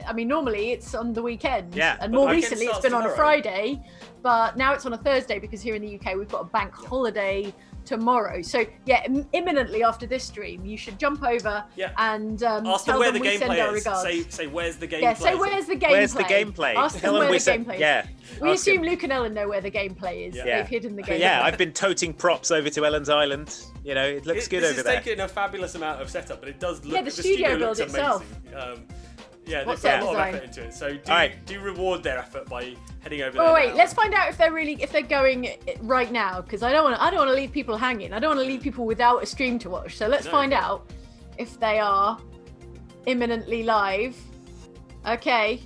I mean, normally it's on the weekend. Yeah, and but more the weekend recently it's starts been on a tomorrow. Friday, but now it's on a Thursday because here in the UK we've got a bank holiday tomorrow. So yeah, imminently after this stream, you should jump over and ask tell them where them the we send our gameplay is. regards. Say where's the gameplay? Yeah, say where's the gameplay? Where's the gameplay? Ask them Tell them where we the said- gameplay is. yeah. We Ask assume them. Luke and Ellen know where the gameplay is. Yeah. They've hidden the gameplay. Yeah, I've been toting props over to Ellen's Island. You know, it looks good over This there. is taking a fabulous amount of setup, but it does look. Yeah, the studio looks build itself. amazing. Yeah, What they've put a lot set of effort into it. So Alright. do reward their effort by heading over there. Oh wait, now. let's find out if they're going right now because I don't want to leave people hanging. I don't want to leave people without a stream to watch. So let's find out if they are imminently live. Okay,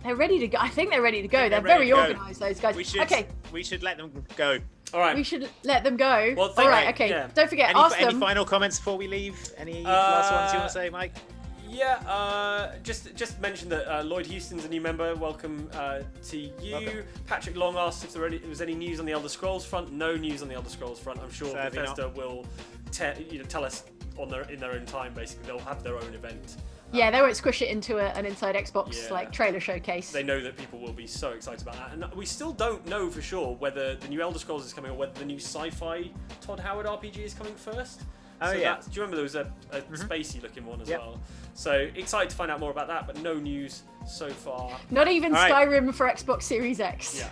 they're ready to go. I think they're ready to go. They're very organised, those guys. We should let them go. All right. We should let them go. Well, all right. Okay. yeah. Don't forget. Any, ask any them. final comments before we leave? Any last ones you want to say, Mike? Yeah, just mention that Lloyd Houston's a new member. Welcome to you. Welcome. Patrick Long asked if there was any news on the Elder Scrolls front. No news on the Elder Scrolls front. I'm sure Sadly Bethesda will tell us in their own time. Basically, they'll have their own event. Yeah, they won't squish it into an Inside Xbox Yeah. like trailer showcase. They know that people will be so excited about that, and we still don't know for sure whether the new Elder Scrolls is coming or whether the new sci-fi Todd Howard RPG is coming first. Oh, So yeah. do you remember there was a spacey looking one as well? So excited to find out more about that, but no news so far. Not even All right. Skyrim for Xbox Series X. Yeah.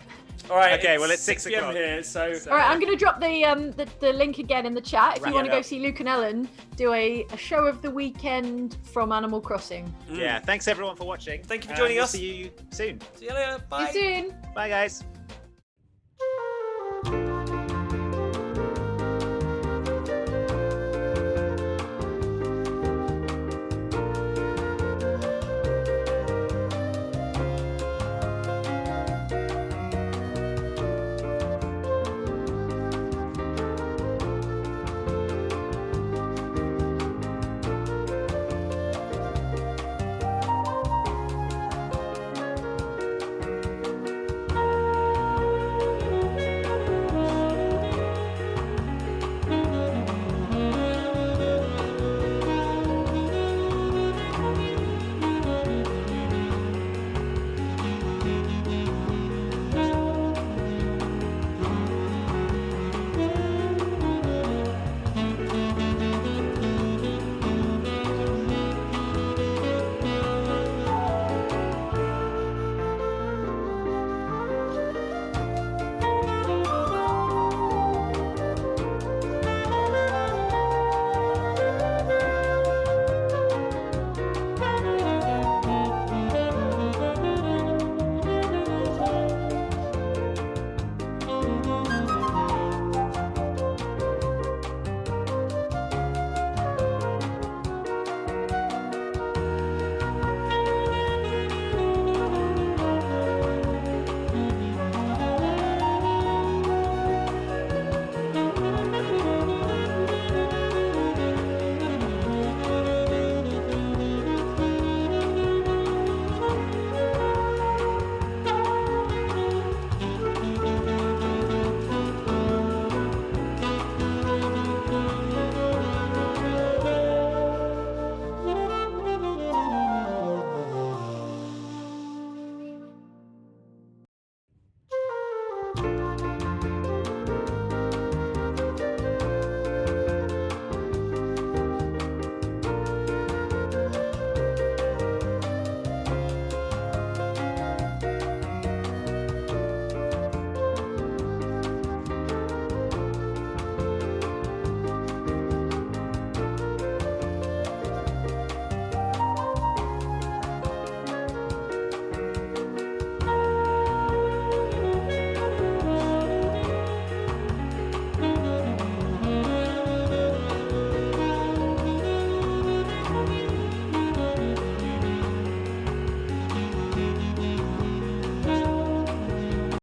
All right. Okay, well, it's 6 p.m. o'clock. here, so All right, I'm going to drop the link again in the chat if you Wrap want to it go up. see Luke and Ellen do a show of the weekend from Animal Crossing. Yeah, thanks everyone for watching. Thank you for joining We'll us. see you soon. See you later. Bye. See you soon. Bye, guys.